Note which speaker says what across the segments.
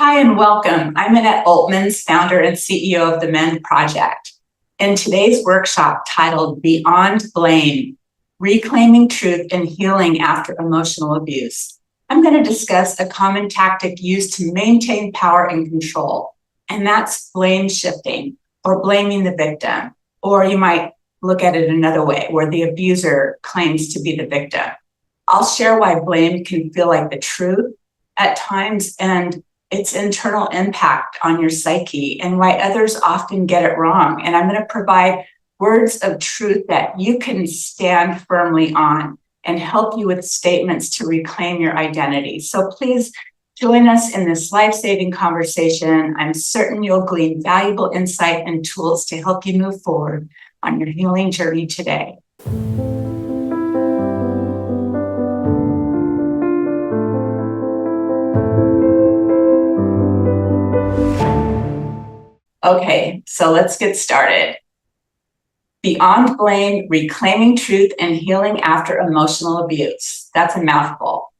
Speaker 1: Hi and welcome. I'm Annette Altmans, founder and CEO of the MEND Project. In today's workshop titled Beyond Blame, Reclaiming Truth and Healing After Emotional Abuse, I'm going to discuss a common tactic used to maintain power and control, and that's blame shifting or blaming the victim. Or you might look at it another way, where the abuser claims to be the victim. I'll share why blame can feel like the truth at times and its internal impact on your psyche and why others often get it wrong. And I'm going to provide words of truth that you can stand firmly on and help you with statements to reclaim your identity. So please join us in this life-saving conversation. I'm certain you'll glean valuable insight and tools to help you move forward on your healing journey today. Okay, so let's get started. Beyond blame, reclaiming truth and healing after emotional abuse. That's a mouthful.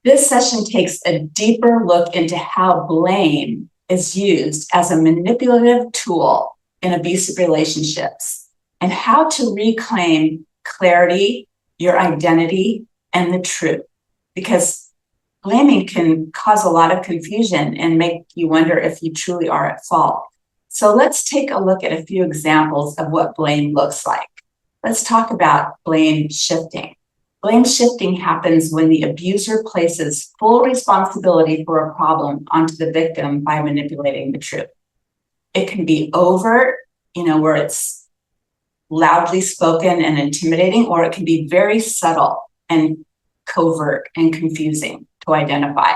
Speaker 1: This session takes a deeper look into how blame is used as a manipulative tool in abusive relationships and how to reclaim clarity, your identity, and the truth. Because blaming can cause a lot of confusion and make you wonder if you truly are at fault. So let's take a look at a few examples of what blame looks like. Let's talk about blame shifting. Blame shifting happens when the abuser places full responsibility for a problem onto the victim by manipulating the truth. It can be overt, where it's loudly spoken and intimidating, or it can be very subtle and covert and confusing to identify.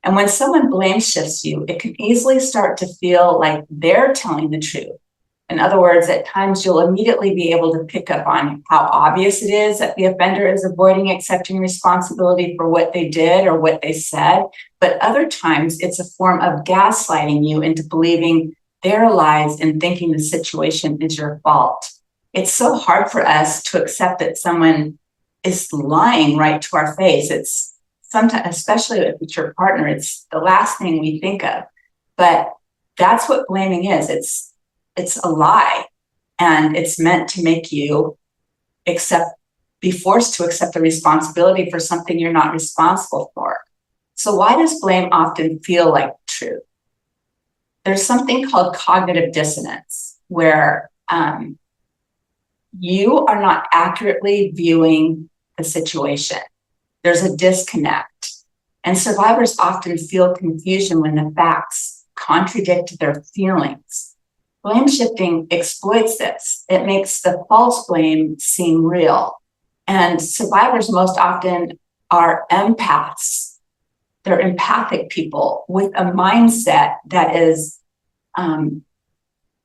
Speaker 1: And when someone blame shifts you, it can easily start to feel like they're telling the truth. In other words, at times you'll immediately be able to pick up on how obvious it is that the offender is avoiding accepting responsibility for what they did or what they said. But other times it's a form of gaslighting you into believing their lies and thinking the situation is your fault. It's so hard for us to accept that someone is lying right to our face. It's sometimes, especially if it's your partner, it's the last thing we think of. But that's what blaming is. It's a lie, and it's meant to make you be forced to accept the responsibility for something you're not responsible for. So why does blame often feel like truth? There's something called cognitive dissonance, where you are not accurately viewing the situation. There's a disconnect, and survivors often feel confusion when the facts contradict their feelings. Blame shifting exploits this. It makes the false blame seem real, and survivors most often are empaths. They're empathic people with a mindset that is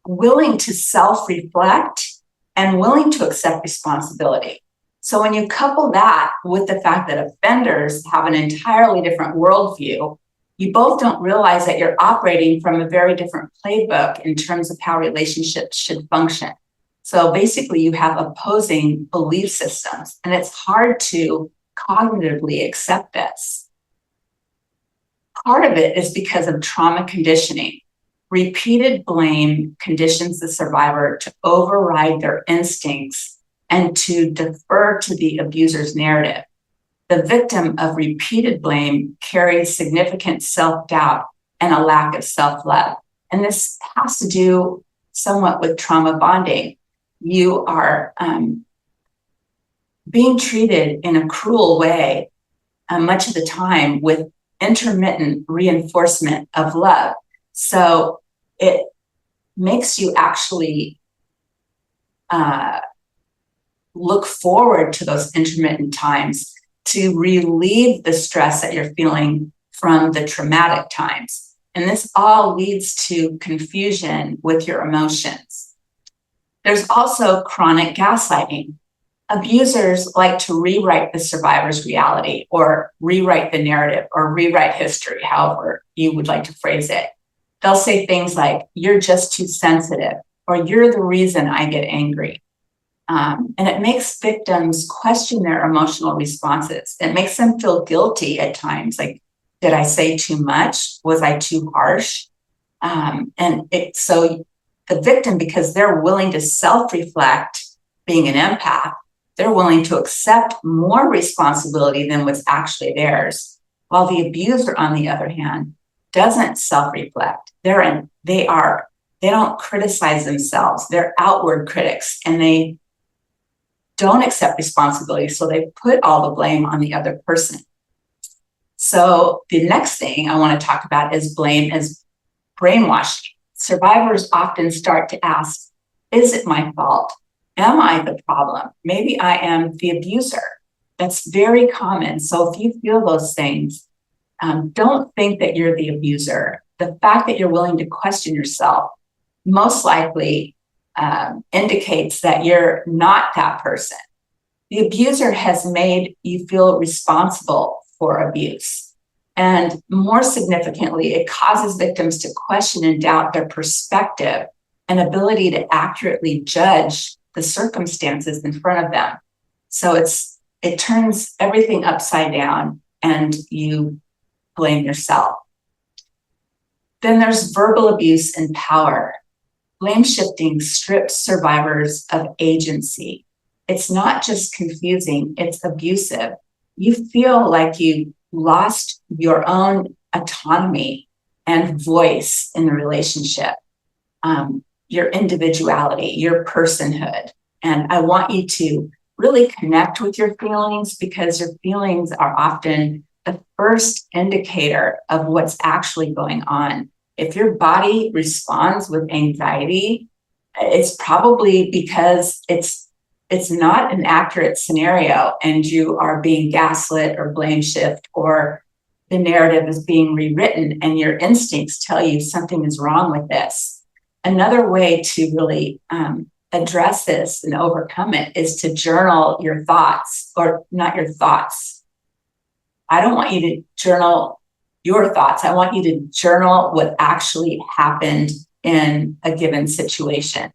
Speaker 1: willing to self-reflect and willing to accept responsibility. So when you couple that with the fact that offenders have an entirely different worldview, you both don't realize that you're operating from a very different playbook in terms of how relationships should function. So basically you have opposing belief systems, and it's hard to cognitively accept this. Part of it is because of trauma conditioning. Repeated blame conditions the survivor to override their instincts and to defer to the abuser's narrative. The victim of repeated blame carries significant self-doubt and a lack of self-love. And this has to do somewhat with trauma bonding. You are being treated in a cruel way much of the time with intermittent reinforcement of love. So it makes you actually look forward to those intermittent times to relieve the stress that you're feeling from the traumatic times. And this all leads to confusion with your emotions. There's also chronic gaslighting. Abusers like to rewrite the survivor's reality, or rewrite the narrative, or rewrite history, however you would like to phrase it. They'll say things like, "You're just too sensitive," or "You're the reason I get angry." And it makes victims question their emotional responses. It makes them feel guilty at times, like Did I say too much? Was I too harsh? So the victim, because they're willing to self-reflect, being an empath, they're willing to accept more responsibility than what's actually theirs. While the abuser, on the other hand, doesn't self-reflect. They don't criticize themselves. They're outward critics, and they don't accept responsibility. So they put all the blame on the other person. So the next thing I want to talk about is blame as brainwashing. Survivors often start to ask, is it my fault? Am I the problem? Maybe I am the abuser. That's very common. So if you feel those things, don't think that you're the abuser. The fact that you're willing to question yourself most likely indicates that you're not that person. The abuser has made you feel responsible for abuse. And more significantly, it causes victims to question and doubt their perspective and ability to accurately judge the circumstances in front of them. So it turns everything upside down and you blame yourself. Then there's verbal abuse and power. Blame shifting strips survivors of agency. It's not just confusing, it's abusive. You feel like you lost your own autonomy and voice in the relationship, your individuality, your personhood. And I want you to really connect with your feelings, because your feelings are often the first indicator of what's actually going on. If your body responds with anxiety, it's probably because it's not an accurate scenario and you are being gaslit or blame shift, or the narrative is being rewritten and your instincts tell you something is wrong with this. Another way to really address this and overcome it is to journal your thoughts, or not your thoughts. I don't want you to journal your thoughts. I want you to journal what actually happened in a given situation.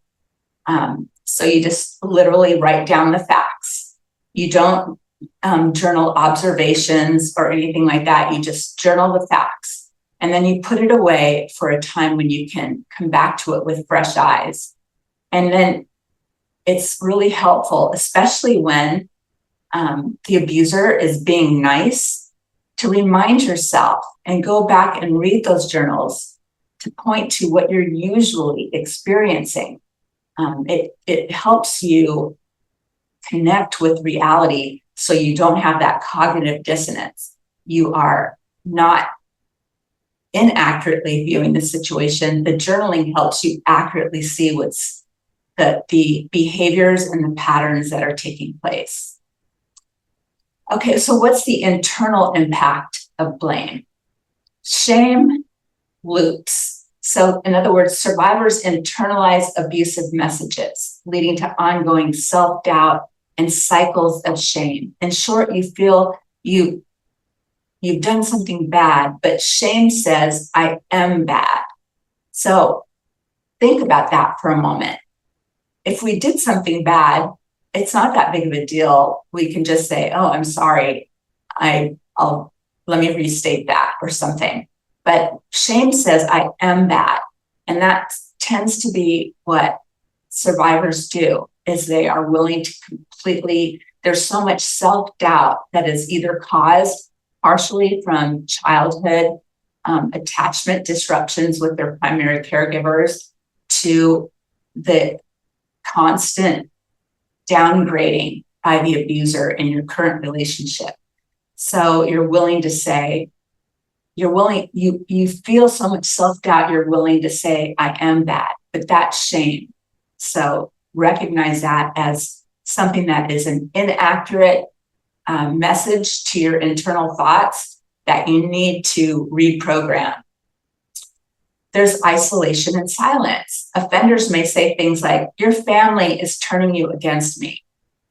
Speaker 1: So you just literally write down the facts. You don't journal observations or anything like that. You just journal the facts. And then you put it away for a time when you can come back to it with fresh eyes. And then it's really helpful, especially when the abuser is being nice, to remind yourself and go back and read those journals to point to what you're usually experiencing. It helps you connect with reality so you don't have that cognitive dissonance. You are not inaccurately viewing the situation. The journaling helps you accurately see what's the behaviors and the patterns that are taking place. Okay, so what's the internal impact of blame? Shame loops. So in other words, survivors internalize abusive messages, leading to ongoing self-doubt and cycles of shame. In short, you feel you've done something bad, but shame says, I am bad. So think about that for a moment. If we did something bad, it's not that big of a deal. We can just say, oh, I'm sorry. Let me restate that or something. But shame says, I am bad. And that tends to be what survivors do, is they are willing to completely, there's so much self-doubt that is either caused partially from childhood attachment disruptions with their primary caregivers, to the constant downgrading by the abuser in your current relationship. So you're willing to say, you feel so much self-doubt, you're willing to say, I am bad, but that's shame. So recognize that as something that is an inaccurate message to your internal thoughts that you need to reprogram. There's isolation and silence. Offenders may say things like, your family is turning you against me.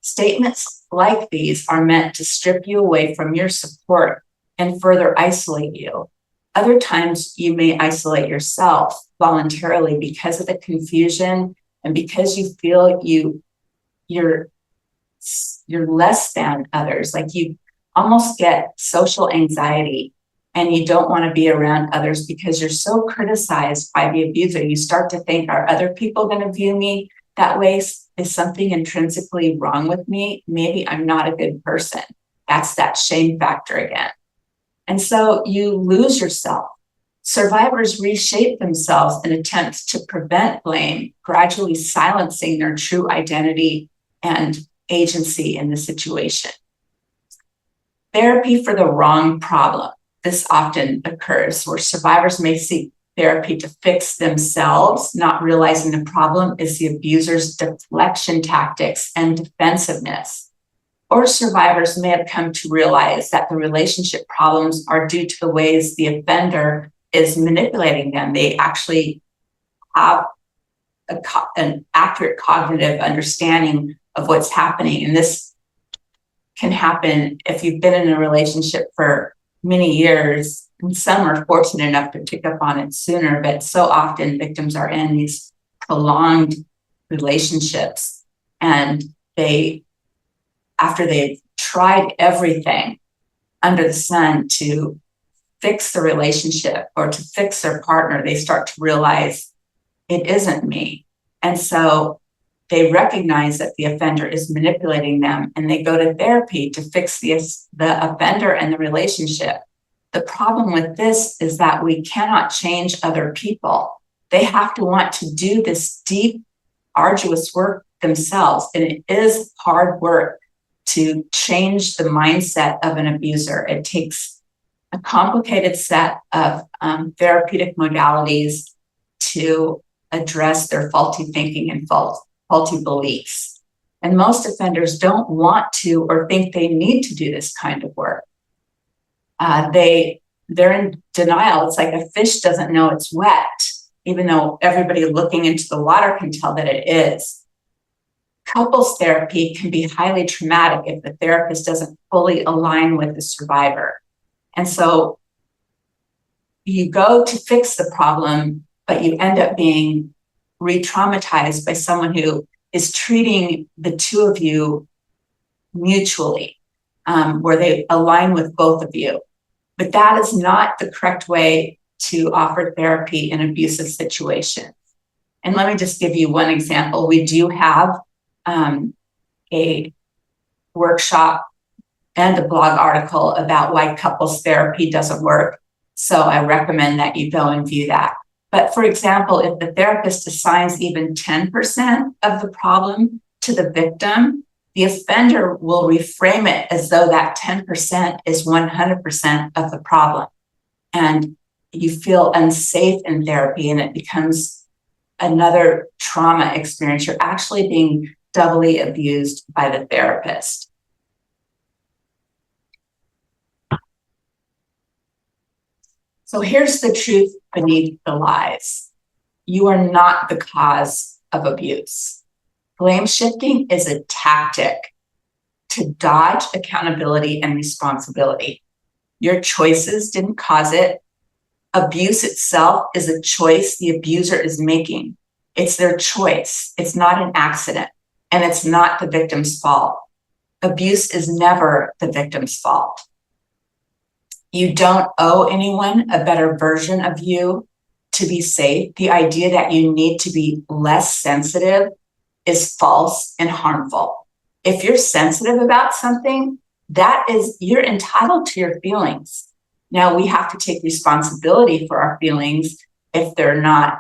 Speaker 1: Statements like these are meant to strip you away from your support and further isolate you. Other times you may isolate yourself voluntarily because of the confusion and because you feel you're less than others. Like you almost get social anxiety and you don't want to be around others because you're so criticized by the abuser. You start to think, are other people going to view me that way? Is something intrinsically wrong with me? Maybe I'm not a good person. That's that shame factor again. And so you lose yourself. Survivors reshape themselves in attempts to prevent blame, gradually silencing their true identity and agency in the situation. Therapy for the wrong problem. This often occurs where survivors may seek therapy to fix themselves, not realizing the problem is the abuser's deflection tactics and defensiveness. Or survivors may have come to realize that the relationship problems are due to the ways the offender is manipulating them. They actually have an accurate cognitive understanding of what's happening. And this can happen if you've been in a relationship for many years, and some are fortunate enough to pick up on it sooner, but so often victims are in these prolonged relationships, and after they've tried everything under the sun to fix the relationship or to fix their partner, they start to realize it isn't me. And so they recognize that the offender is manipulating them, and they go to therapy to fix the offender and the relationship. The problem with this is that we cannot change other people. They have to want to do this deep, arduous work themselves. And it is hard work to change the mindset of an abuser. It takes a complicated set of therapeutic modalities to address their faulty thinking and faulty beliefs. And most offenders don't want to or think they need to do this kind of work. They're in denial. It's like a fish doesn't know it's wet, even though everybody looking into the water can tell that it is. Couples therapy can be highly traumatic if the therapist doesn't fully align with the survivor. And so you go to fix the problem, but you end up being re-traumatized by someone who is treating the two of you mutually, where they align with both of you. But that is not the correct way to offer therapy in abusive situations. And let me just give you one example. We do have a workshop and a blog article about why couples therapy doesn't work. So I recommend that you go and view that. But for example, if the therapist assigns even 10% of the problem to the victim, the offender will reframe it as though that 10% is 100% of the problem. And you feel unsafe in therapy, and it becomes another trauma experience. You're actually being doubly abused by the therapist. So here's the truth beneath the lies. You are not the cause of abuse. Blame shifting is a tactic to dodge accountability and responsibility. Your choices didn't cause it. Abuse itself is a choice the abuser is making. It's their choice. It's not an accident, and it's not the victim's fault. Abuse is never the victim's fault. You don't owe anyone a better version of you to be safe. The idea that you need to be less sensitive is false and harmful. If you're sensitive about something, you're entitled to your feelings. Now, we have to take responsibility for our feelings if they're not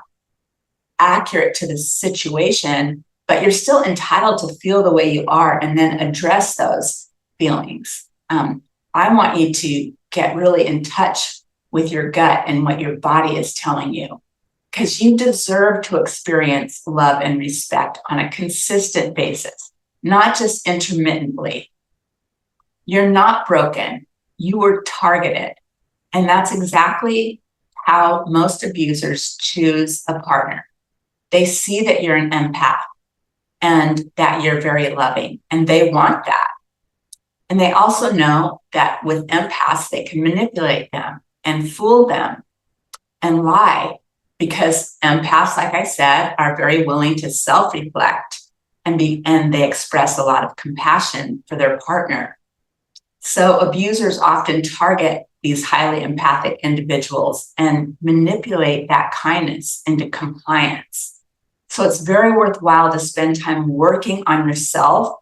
Speaker 1: accurate to the situation, but you're still entitled to feel the way you are and then address those feelings. I want you to get really in touch with your gut and what your body is telling you, because you deserve to experience love and respect on a consistent basis, not just intermittently. You're not broken. You were targeted. And that's exactly how most abusers choose a partner. They see that you're an empath and that you're very loving, and they want that. And they also know that with empaths, they can manipulate them and fool them and lie, because empaths, like I said, are very willing to self-reflect and they express a lot of compassion for their partner. So abusers often target these highly empathic individuals and manipulate that kindness into compliance. So it's very worthwhile to spend time working on yourself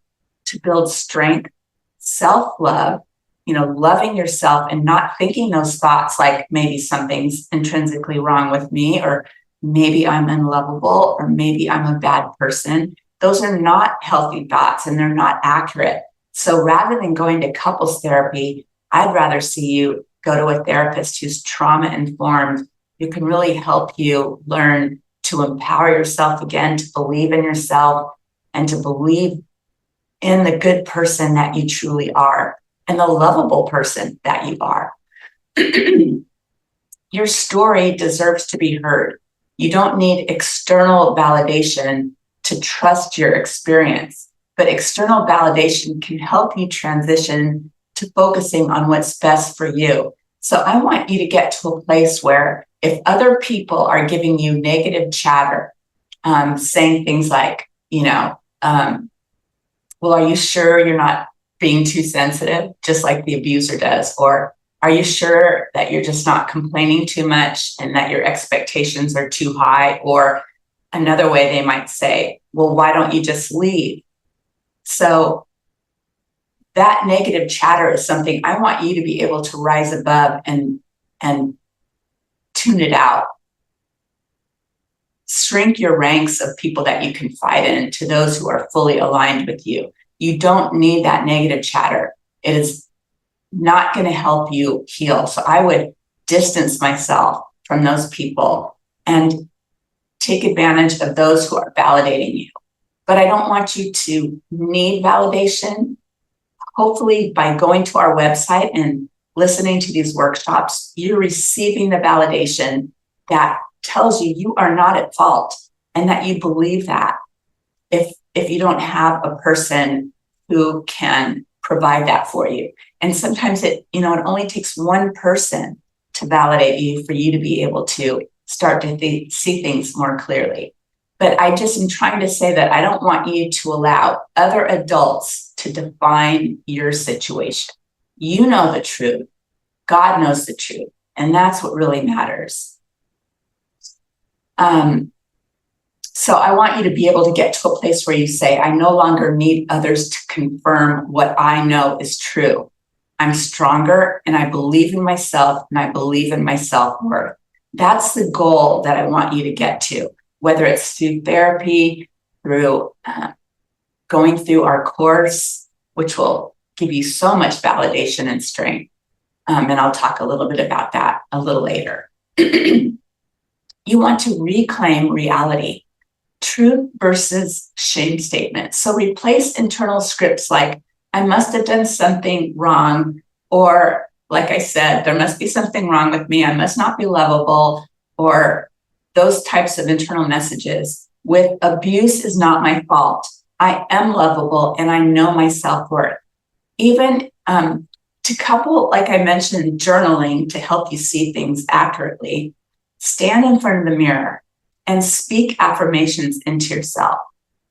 Speaker 1: to build strength, self-love, loving yourself and not thinking those thoughts like maybe something's intrinsically wrong with me, or maybe I'm unlovable, or maybe I'm a bad person. Those are not healthy thoughts and they're not accurate. So rather than going to couples therapy, I'd rather see you go to a therapist who's trauma informed, who can really help you learn to empower yourself again, to believe in yourself and to believe in the good person that you truly are and the lovable person that you are. Your story deserves to be heard. You don't need external validation to trust your experience, but external validation can help you transition to focusing on what's best for you. So I want you to get to a place where if other people are giving you negative chatter, saying things like, well, are you sure you're not being too sensitive, just like the abuser does? Or are you sure that you're just not complaining too much and that your expectations are too high? Or another way they might say, well, why don't you just leave? So that negative chatter is something I want you to be able to rise above and tune it out. Shrink your ranks of people that you confide in to those who are fully aligned with you. You don't need that negative chatter. It is not going to help you heal. So I would distance myself from those people and take advantage of those who are validating you. But I don't want you to need validation. Hopefully, by going to our website and listening to these workshops, you're receiving the validation that tells you you are not at fault and that you believe that if you don't have a person who can provide that for you. And sometimes it only takes one person to validate you for you to be able to start to see things more clearly. But I just am trying to say that I don't want you to allow other adults to define your situation. You know the truth. God knows the truth. And that's what really matters. So I want you to be able to get to a place where you say, I no longer need others to confirm what I know is true. I'm stronger and I believe in myself and I believe in my self-worth. That's the goal that I want you to get to, whether it's through therapy, through going through our course, which will give you so much validation and strength. And I'll talk a little bit about that a little later. You want to reclaim reality, truth versus shame statements. So replace internal scripts like, I must have done something wrong, or like I said, there must be something wrong with me, I must not be lovable, or those types of internal messages with abuse is not my fault. I am lovable and I know my self-worth. Even to couple, like I mentioned, journaling to help you see things accurately. Stand in front of the mirror and speak affirmations into yourself.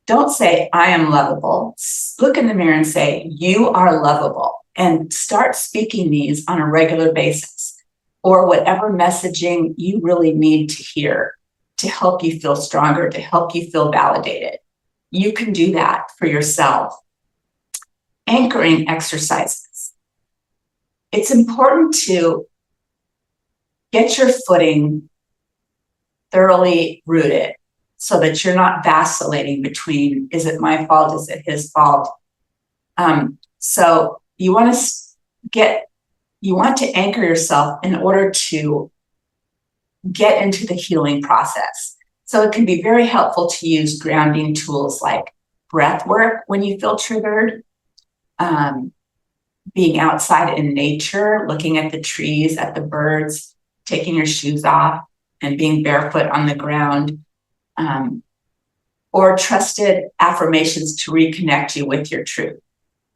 Speaker 1: Don't say, I am lovable. Look in the mirror and say, you are lovable. And start speaking these on a regular basis, or whatever messaging you really need to hear to help you feel stronger, to help you feel validated. You can do that for yourself. Anchoring exercises. It's important to get your footing thoroughly rooted so that you're not vacillating between, is it my fault? Is it his fault? So you want to anchor yourself in order to get into the healing process. So it can be very helpful to use grounding tools like breath work when you feel triggered, being outside in nature, looking at the trees, at the birds, taking your shoes off and being barefoot on the ground, or trusted affirmations to reconnect you with your truth.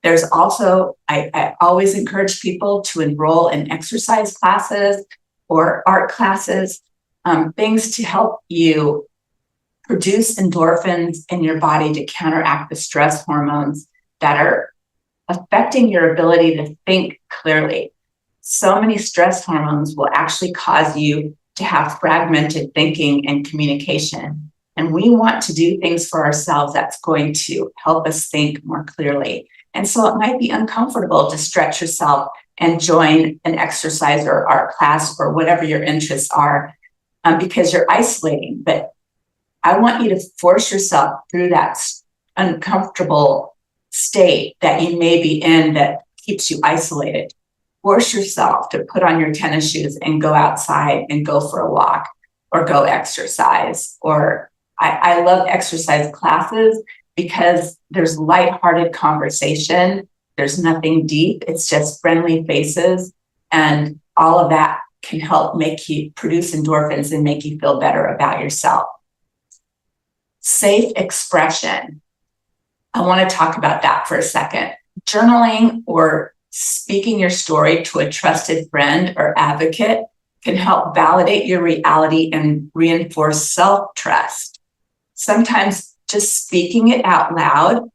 Speaker 1: There's also, I always encourage people to enroll in exercise classes or art classes, things to help you produce endorphins in your body to counteract the stress hormones that are affecting your ability to think clearly. so many stress hormones will actually cause you to have fragmented thinking and communication. And we want to do things for ourselves that's going to help us think more clearly. And so it might be uncomfortable to stretch yourself and join an exercise or art class or whatever your interests are, because you're isolating. But I want you to force yourself through that uncomfortable state that you may be in that keeps you isolated. Force yourself to put on your tennis shoes and go outside and go for a walk or go exercise. Or I love exercise classes because there's lighthearted conversation. There's nothing deep. It's just friendly faces. And all of that can help make you produce endorphins and make you feel better about yourself. Safe expression. I want to talk about that for a second. Journaling or speaking your story to a trusted friend or advocate can help validate your reality and reinforce self-trust. Sometimes just speaking it out loud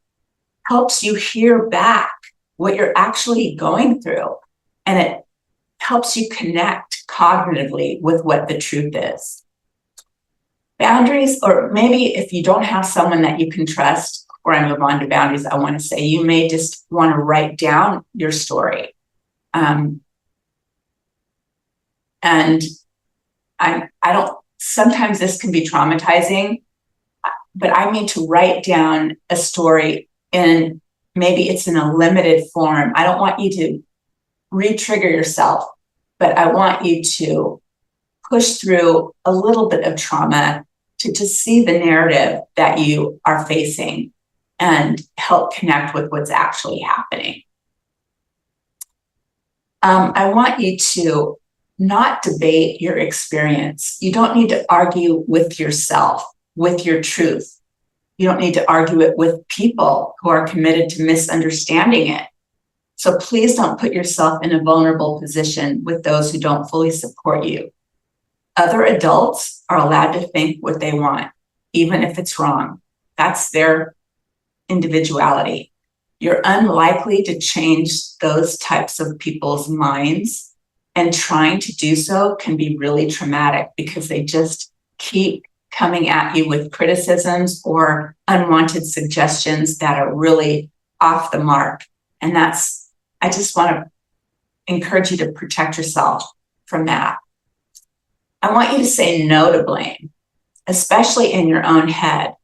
Speaker 1: helps you hear back what you're actually going through, and it helps you connect cognitively with what the truth is. Boundaries, or maybe if you don't have someone that you can trust, before I move on to boundaries, I want to say you may just want to write down your story. And I don't, sometimes this can be traumatizing, but I mean to write down a story in, maybe it's in a limited form. I don't want you to re-trigger yourself, but I want you to push through a little bit of trauma to just see the narrative that you are facing and help connect with what's actually happening. I want you to not debate your experience. You don't need to argue with yourself, with your truth. You don't need to argue it with people who are committed to misunderstanding it. So please don't put yourself in a vulnerable position with those who don't fully support you. Other adults are allowed to think what they want, even if it's wrong. That's their individuality. You're unlikely to change those types of people's minds, and trying to do so can be really traumatic because they just keep coming at you with criticisms or unwanted suggestions that are really off the mark. And I just want to encourage you to protect yourself from that. I want you to say no to blame, especially in your own head.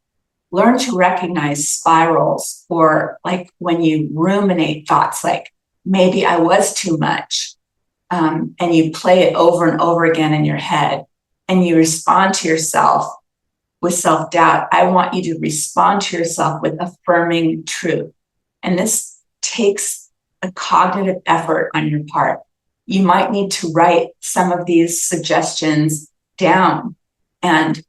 Speaker 1: Learn to recognize spirals, or like when you ruminate thoughts like, maybe I was too much, and you play it over and over again in your head, and you respond to yourself with self-doubt. I want you to respond to yourself with affirming truth. And this takes a cognitive effort on your part. You might need to write some of these suggestions down and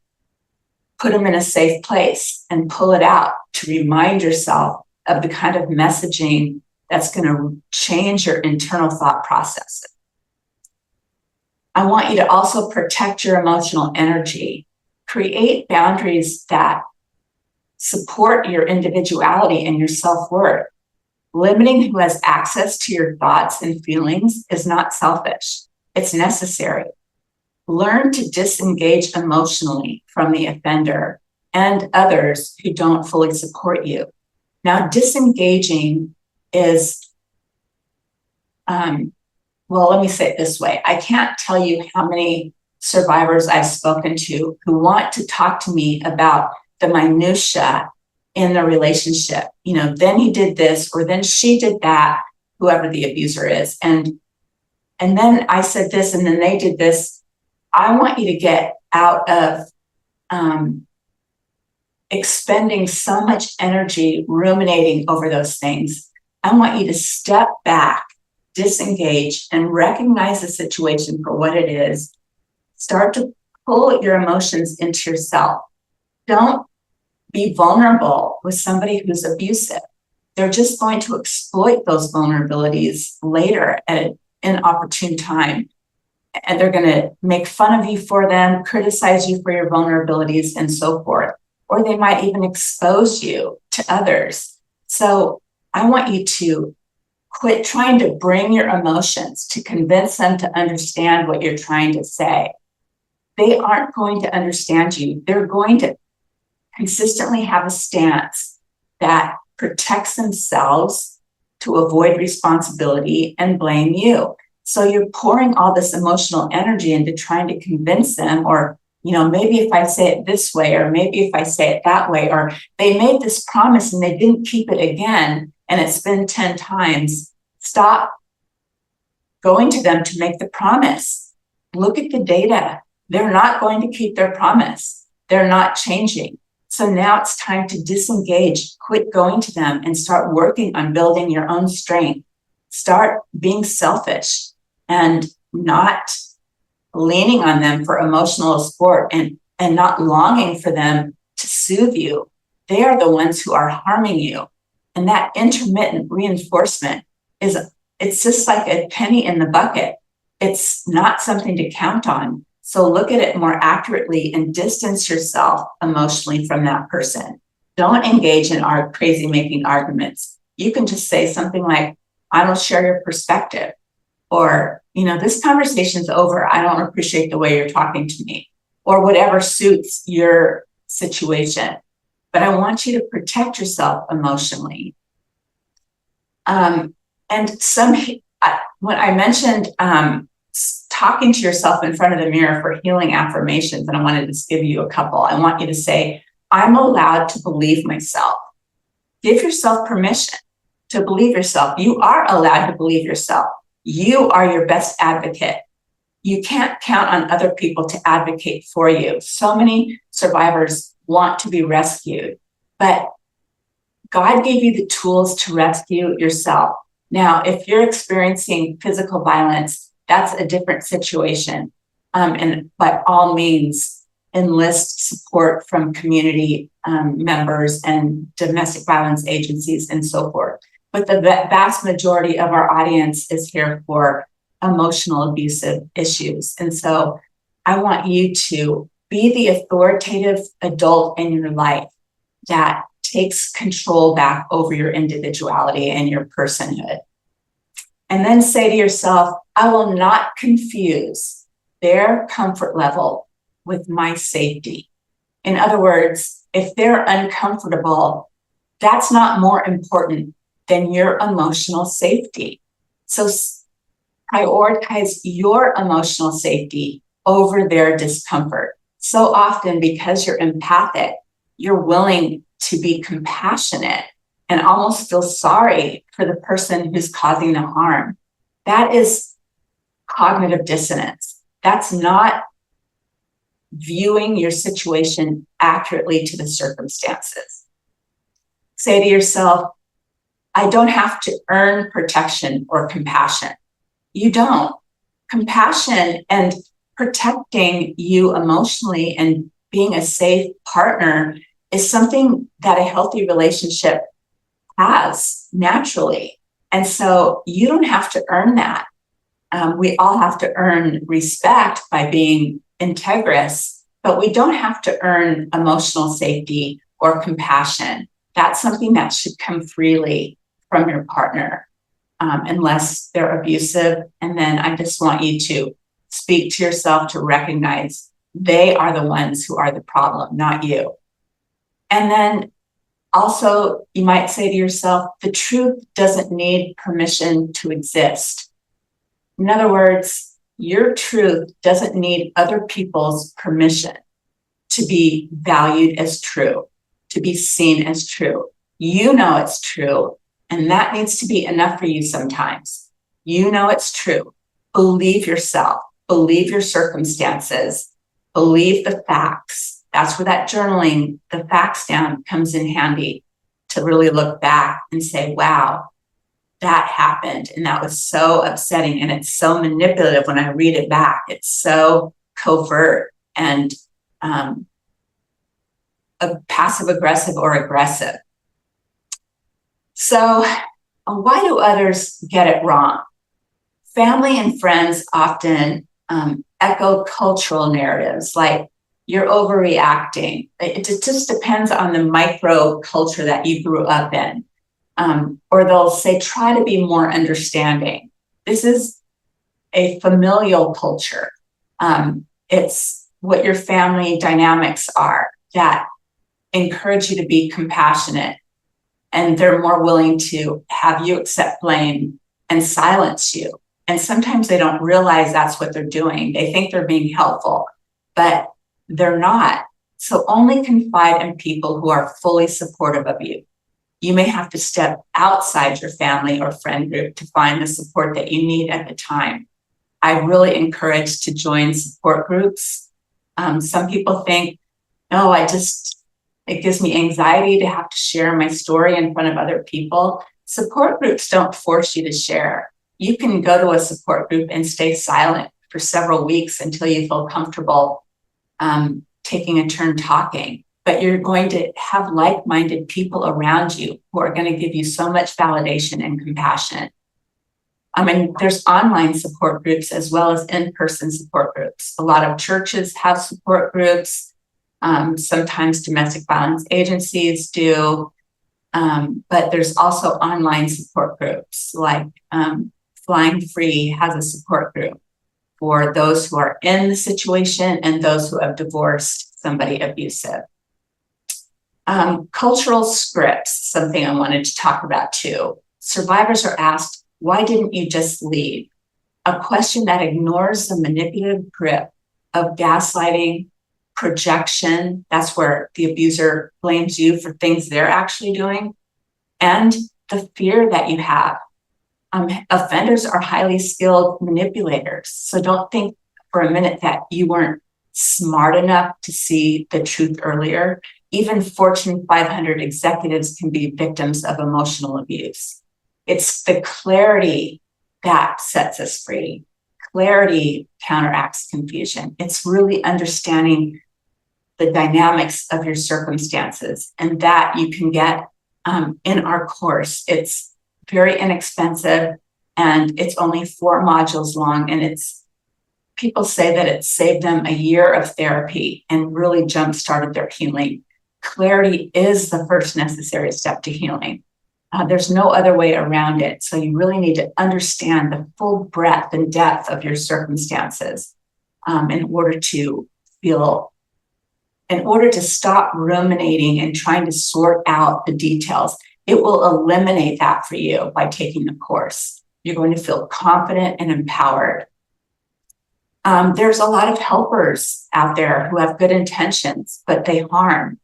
Speaker 1: put them in a safe place and pull it out to remind yourself of the kind of messaging that's going to change your internal thought processes. I want you to also protect your emotional energy. Create boundaries that support your individuality and your self-worth. Limiting who has access to your thoughts and feelings is not selfish. It's necessary. Learn to disengage emotionally from the offender and others who don't fully support you. Now, disengaging is, let me say it this way. I can't tell you how many survivors I've spoken to who want to talk to me about the minutia in the relationship. Then he did this, or then she did that, whoever the abuser is. And then I said this, and then they did this. I want you to get out of expending so much energy ruminating over those things. I want you to step back, disengage, and recognize the situation for what it is. Start to pull your emotions into yourself. Don't be vulnerable with somebody who's abusive. They're just going to exploit those vulnerabilities later at an inopportune time. And they're going to make fun of you for them, criticize you for your vulnerabilities, and so forth. Or they might even expose you to others. So I want you to Quit trying to bring your emotions to convince them to understand what you're trying to say. They aren't going to understand you. They're going to consistently have a stance that protects themselves to avoid responsibility and blame you. So you're pouring all this emotional energy into trying to convince them, or, maybe if I say it this way, or maybe if I say it that way, or they made this promise and they didn't keep it again, and it's been 10 times. Stop going to them to make the promise. Look at the data. They're not going to keep their promise. They're not changing. So now it's time to disengage, quit going to them, and start working on building your own strength. Start being selfish and not leaning on them for emotional support, and not longing for them to soothe you. They are the ones who are harming you. And that intermittent reinforcement it's just like a penny in the bucket. It's not something to count on. So look at it more accurately and distance yourself emotionally from that person. Don't engage in our crazy making arguments. You can just say something like, I don't share your perspective. Or, this conversation's over. I don't appreciate the way you're talking to me. Or whatever suits your situation. But I want you to protect yourself emotionally. When I mentioned talking to yourself in front of the mirror for healing affirmations, and I wanted to give you a couple. I want you to say, I'm allowed to believe myself. Give yourself permission to believe yourself. You are allowed to believe yourself. You are your best advocate. You can't count on other people to advocate for you. So many survivors want to be rescued, but God gave you the tools to rescue yourself. Now, if you're experiencing physical violence, that's a different situation. And by all means, enlist support from community members and domestic violence agencies and so forth. But the vast majority of our audience is here for emotional abusive issues. And so I want you to be the authoritative adult in your life that takes control back over your individuality and your personhood. And then say to yourself, I will not confuse their comfort level with my safety. In other words, if they're uncomfortable, that's not more important than your emotional safety. So prioritize your emotional safety over their discomfort. So often, because you're empathic, you're willing to be compassionate and almost feel sorry for the person who's causing the harm. That is cognitive dissonance. That's not viewing your situation accurately to the circumstances. Say to yourself, I don't have to earn protection or compassion. You don't. Compassion and protecting you emotionally and being a safe partner is something that a healthy relationship has naturally. And so you don't have to earn that. We all have to earn respect by being integrous, but we don't have to earn emotional safety or compassion. That's something that should come freely from your partner, unless they're abusive. And then I just want you to speak to yourself to recognize they are the ones who are the problem, not you. And then also, you might say to yourself, the truth doesn't need permission to exist. In other words, your truth doesn't need other people's permission to be valued as true, to be seen as true. You know it's true, and that needs to be enough for you sometimes. You know it's true. Believe yourself, believe your circumstances, believe the facts. That's where that journaling, the facts down, comes in handy to really look back and say, wow, that happened. And that was so upsetting. And it's so manipulative when I read it back. It's so covert and passive aggressive or aggressive. So why do others get it wrong? Family and friends often echo cultural narratives like, you're overreacting. It just depends on the micro culture that you grew up in. Or they'll say, try to be more understanding. This is a familial culture. It's what your family dynamics are that encourage you to be compassionate, and they're more willing to have you accept blame and silence you. And sometimes they don't realize that's what they're doing. They think they're being helpful, but they're not. So only confide in people who are fully supportive of you. You may have to step outside your family or friend group to find the support that you need at the time. I really encourage to join support groups. Some people think, no, it gives me anxiety to have to share my story in front of other people. Support groups don't force you to share. You can go to a support group and stay silent for several weeks until you feel comfortable taking a turn talking. But you're going to have like-minded people around you who are going to give you so much validation and compassion. I mean, there's online support groups as well as in-person support groups. A lot of churches have support groups. Sometimes domestic violence agencies do. But there's also online support groups, like Flying Free has a support group for those who are in the situation and those who have divorced somebody abusive. Cultural scripts, something I wanted to talk about too. Survivors are asked, why didn't you just leave? A question that ignores the manipulative grip of gaslighting, projection, that's where the abuser blames you for things they're actually doing, and the fear that you have. Offenders are highly skilled manipulators. So don't think for a minute that you weren't smart enough to see the truth earlier. Even Fortune 500 executives can be victims of emotional abuse. It's the clarity that sets us free. Clarity counteracts confusion. It's really understanding the dynamics of your circumstances, and that you can get in our course. It's very inexpensive, and it's only 4 modules long, and people say that it saved them a year of therapy and really jump-started their healing. Clarity is the first necessary step to healing. There's no other way around it. So you really need to understand the full breadth and depth of your circumstances in order to stop ruminating and trying to sort out the details. It will eliminate that for you by taking the course. You're going to feel confident and empowered. There's a lot of helpers out there who have good intentions, but they harm.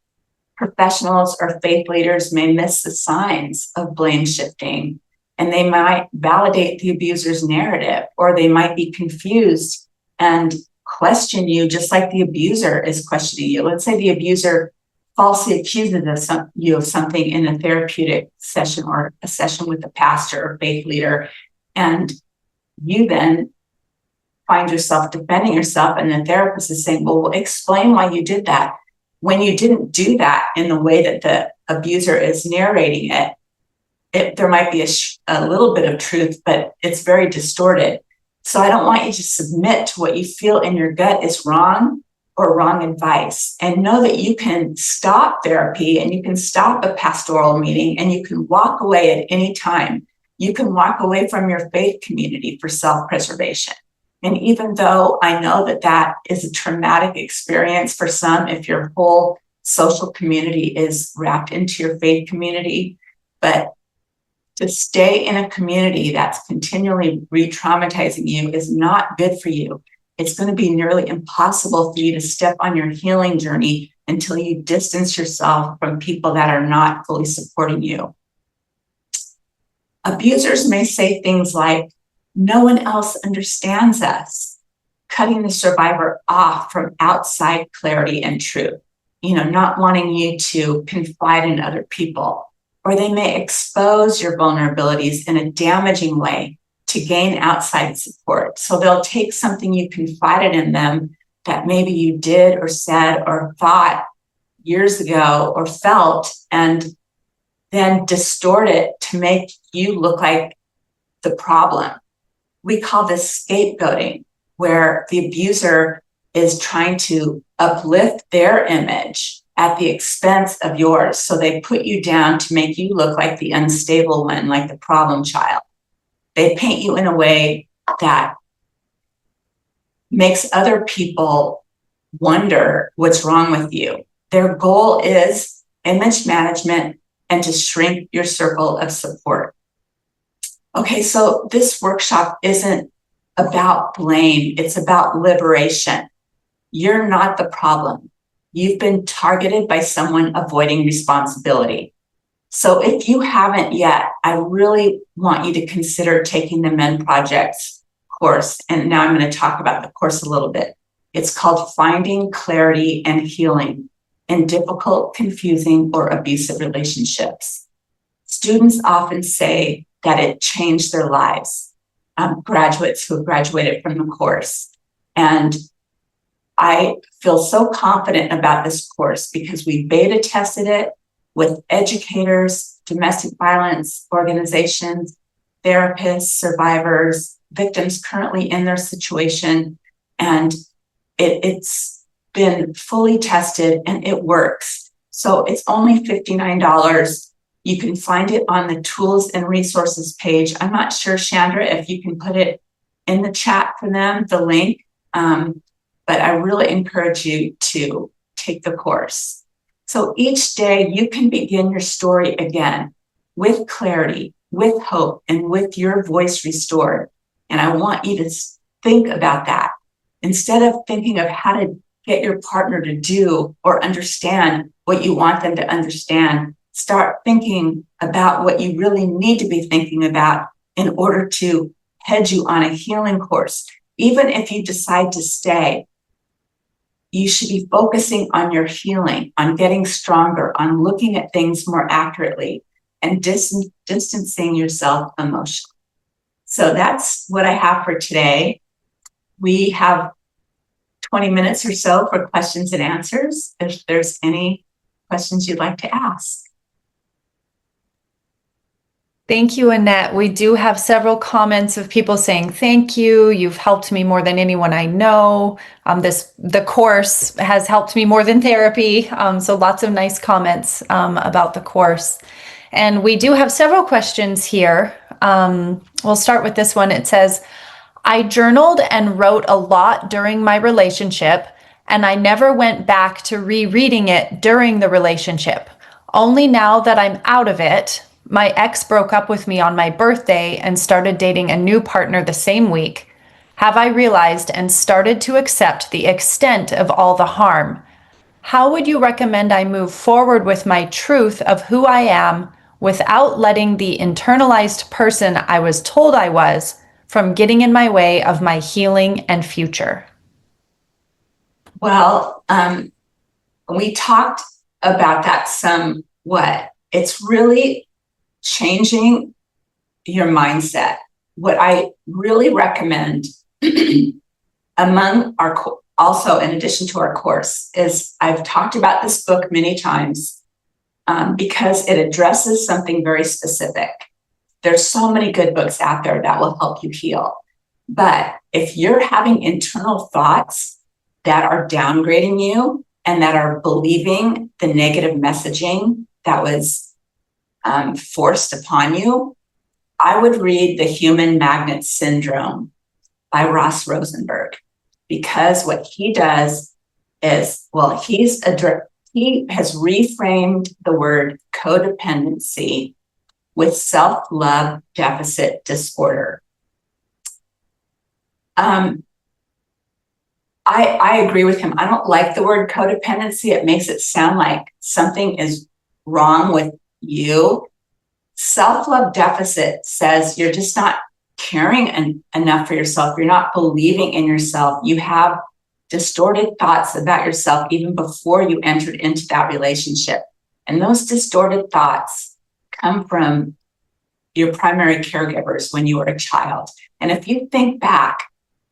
Speaker 1: Professionals or faith leaders may miss the signs of blame shifting, and they might validate the abuser's narrative, or they might be confused and question you just like the abuser is questioning you. Let's say the abuser falsely accuses you of something in a therapeutic session or a session with a pastor or faith leader, and you then find yourself defending yourself, and the therapist is saying, well, explain why you did that. When you didn't do that in the way that the abuser is narrating it, there might be a little bit of truth, but it's very distorted. So I don't want you to submit to what you feel in your gut is wrong or wrong advice, and know that you can stop therapy and you can stop a pastoral meeting and you can walk away at any time. You can walk away from your faith community for self-preservation. And even though I know that that is a traumatic experience for some, if your whole social community is wrapped into your faith community, but to stay in a community that's continually re-traumatizing you is not good for you. It's going to be nearly impossible for you to step on your healing journey until you distance yourself from people that are not fully supporting you. Abusers may say things like, no one else understands us, cutting the survivor off from outside clarity and truth, not wanting you to confide in other people. Or they may expose your vulnerabilities in a damaging way to gain outside support. So they'll take something you confided in them that maybe you did or said or thought years ago or felt, and then distort it to make you look like the problem. We call this scapegoating, where the abuser is trying to uplift their image at the expense of yours. So they put you down to make you look like the unstable one, like the problem child. They paint you in a way that makes other people wonder what's wrong with you. Their goal is image management and to shrink your circle of support. Okay, so this workshop isn't about blame, it's about liberation. You're not the problem. You've been targeted by someone avoiding responsibility. So if you haven't yet, I really want you to consider taking the Men Projects course. And now I'm going to talk about the course a little bit. It's called Finding Clarity and Healing in Difficult, Confusing, or Abusive Relationships. Students often say that it changed their lives, graduates who have graduated from the course. And I feel so confident about this course because we beta tested it with educators, domestic violence organizations, therapists, survivors, victims currently in their situation. And it's been fully tested and it works. So it's only $59. You can find it on the tools and resources page. I'm not sure, Chandra, if you can put it in the chat for them, the link. But I really encourage you to take the course. So each day you can begin your story again with clarity, with hope, and with your voice restored. And I want you to think about that. Instead of thinking of how to get your partner to do or understand what you want them to understand, start thinking about what you really need to be thinking about in order to head you on a healing course. Even if you decide to stay, you should be focusing on your healing, on getting stronger, on looking at things more accurately, and distancing yourself emotionally. So that's what I have for today. We have 20 minutes or so for questions and answers, if there's any questions you'd like to ask.
Speaker 2: Thank you, Annette. We do have several comments of people saying, thank you. You've helped me more than anyone I know. The course has helped me more than therapy. So lots of nice comments about the course. And we do have several questions here. We'll start with this one. It says, I journaled and wrote a lot during my relationship, and I never went back to rereading it during the relationship. Only now that I'm out of it, my ex broke up with me on my birthday and started dating a new partner the same week, have I realized and started to accept the extent of all the harm. How would you recommend I move forward with my truth of who I am without letting the internalized person I was told I was from getting in my way of my healing and future?
Speaker 1: Well, we talked about that somewhat. It's really changing your mindset. What I really recommend also in addition to our course is I've talked about this book many times because it addresses something very specific. There's so many good books out there that will help you heal. But if you're having internal thoughts that are downgrading you and that are believing the negative messaging that was forced upon you, I would read The Human Magnet Syndrome by Ross Rosenberg, because what he does is, he has reframed the word codependency with self-love deficit disorder. I agree with him. I don't like the word codependency. It makes it sound like something is wrong with you. Self-love deficit says you're just not caring enough for yourself. You're not believing in yourself. You have distorted thoughts about yourself even before you entered into that relationship. And those distorted thoughts come from your primary caregivers when you were a child. And if you think back,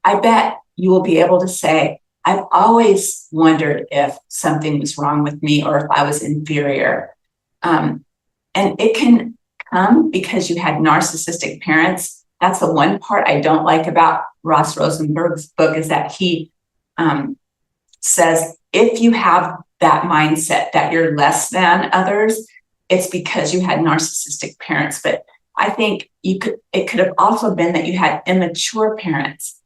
Speaker 1: I bet you will be able to say, I've always wondered if something was wrong with me or if I was inferior. And it can come because you had narcissistic parents. That's the one part I don't like about Ross Rosenberg's book, is that he says, if you have that mindset that you're less than others, it's because you had narcissistic parents. But I think it could have also been that you had immature parents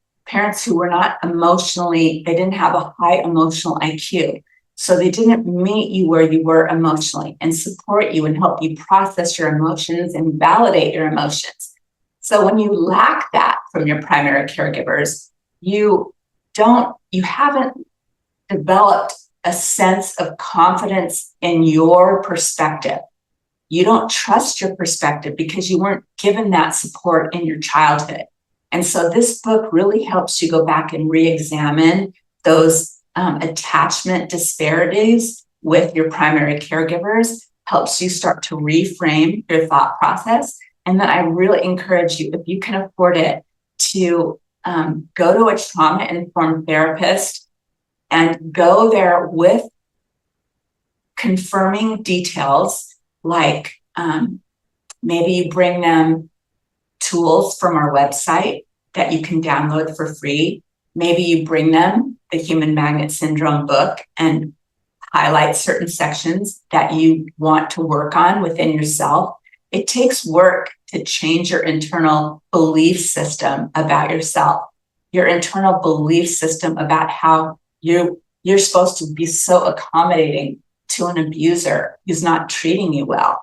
Speaker 1: who were not they didn't have a high emotional IQ. So they didn't meet you where you were emotionally and support you and help you process your emotions and validate your emotions. So when you lack that from your primary caregivers, you haven't developed a sense of confidence in your perspective. You don't trust your perspective because you weren't given that support in your childhood. And so this book really helps you go back and re-examine those attachment disparities with your primary caregivers, helps you start to reframe your thought process. And then I really encourage you, if you can afford it, to go to a trauma-informed therapist and go there with confirming details, like maybe you bring them tools from our website that you can download for free. Maybe you bring them the Human Magnet Syndrome book and highlight certain sections that you want to work on within yourself. It takes work to change your internal belief system about yourself, your internal belief system about how you're supposed to be so accommodating to an abuser who's not treating you well,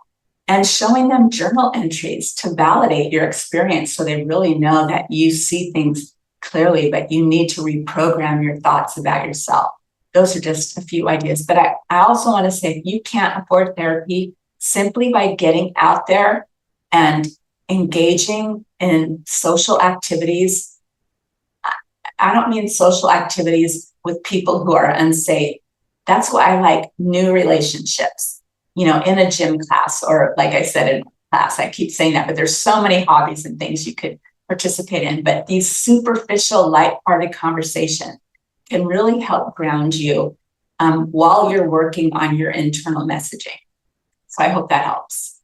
Speaker 1: and showing them journal entries to validate your experience so they really know that you see things clearly, but you need to reprogram your thoughts about yourself. Those are just a few ideas. But I also want to say, if you can't afford therapy, simply by getting out there and engaging in social activities, I don't mean social activities with people who are unsafe. That's why I like new relationships, in a gym class, or like I said, in class. I keep saying that, but there's so many hobbies and things you could participate in. But these superficial, lighthearted conversations can really help ground you while you're working on your internal messaging. So I hope that helps.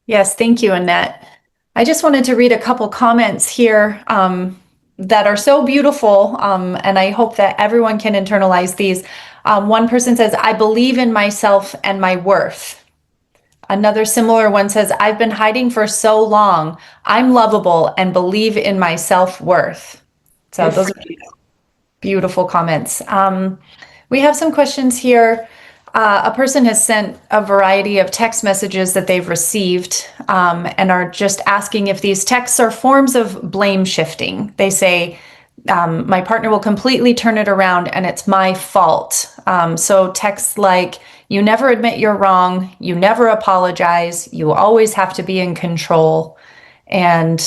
Speaker 2: Yes, thank you, Annette. I just wanted to read a couple comments here that are so beautiful, and I hope that everyone can internalize these. One person says, "I believe in myself and my worth." Another similar one says, "I've been hiding for so long. I'm lovable and believe in my self-worth." So those are beautiful comments. We have some questions here. A person has sent a variety of text messages that they've received and are just asking if these texts are forms of blame shifting. They say, my partner will completely turn it around and it's my fault. So texts like, "You never admit you're wrong, you never apologize, you always have to be in control." And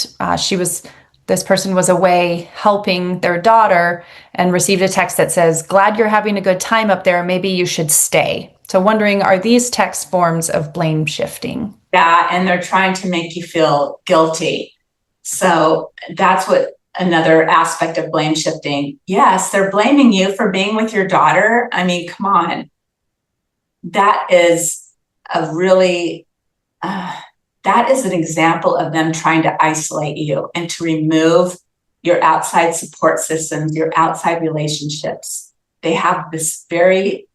Speaker 2: this person was away helping their daughter and received a text that says, "Glad you're having a good time up there, maybe you should stay." So wondering, are these text forms of blame shifting?
Speaker 1: Yeah, and they're trying to make you feel guilty. So that's what another aspect of blame shifting. Yes, they're blaming you for being with your daughter. I mean, come on. That is that is an example of them trying to isolate you and to remove your outside support systems, your outside relationships. They have this they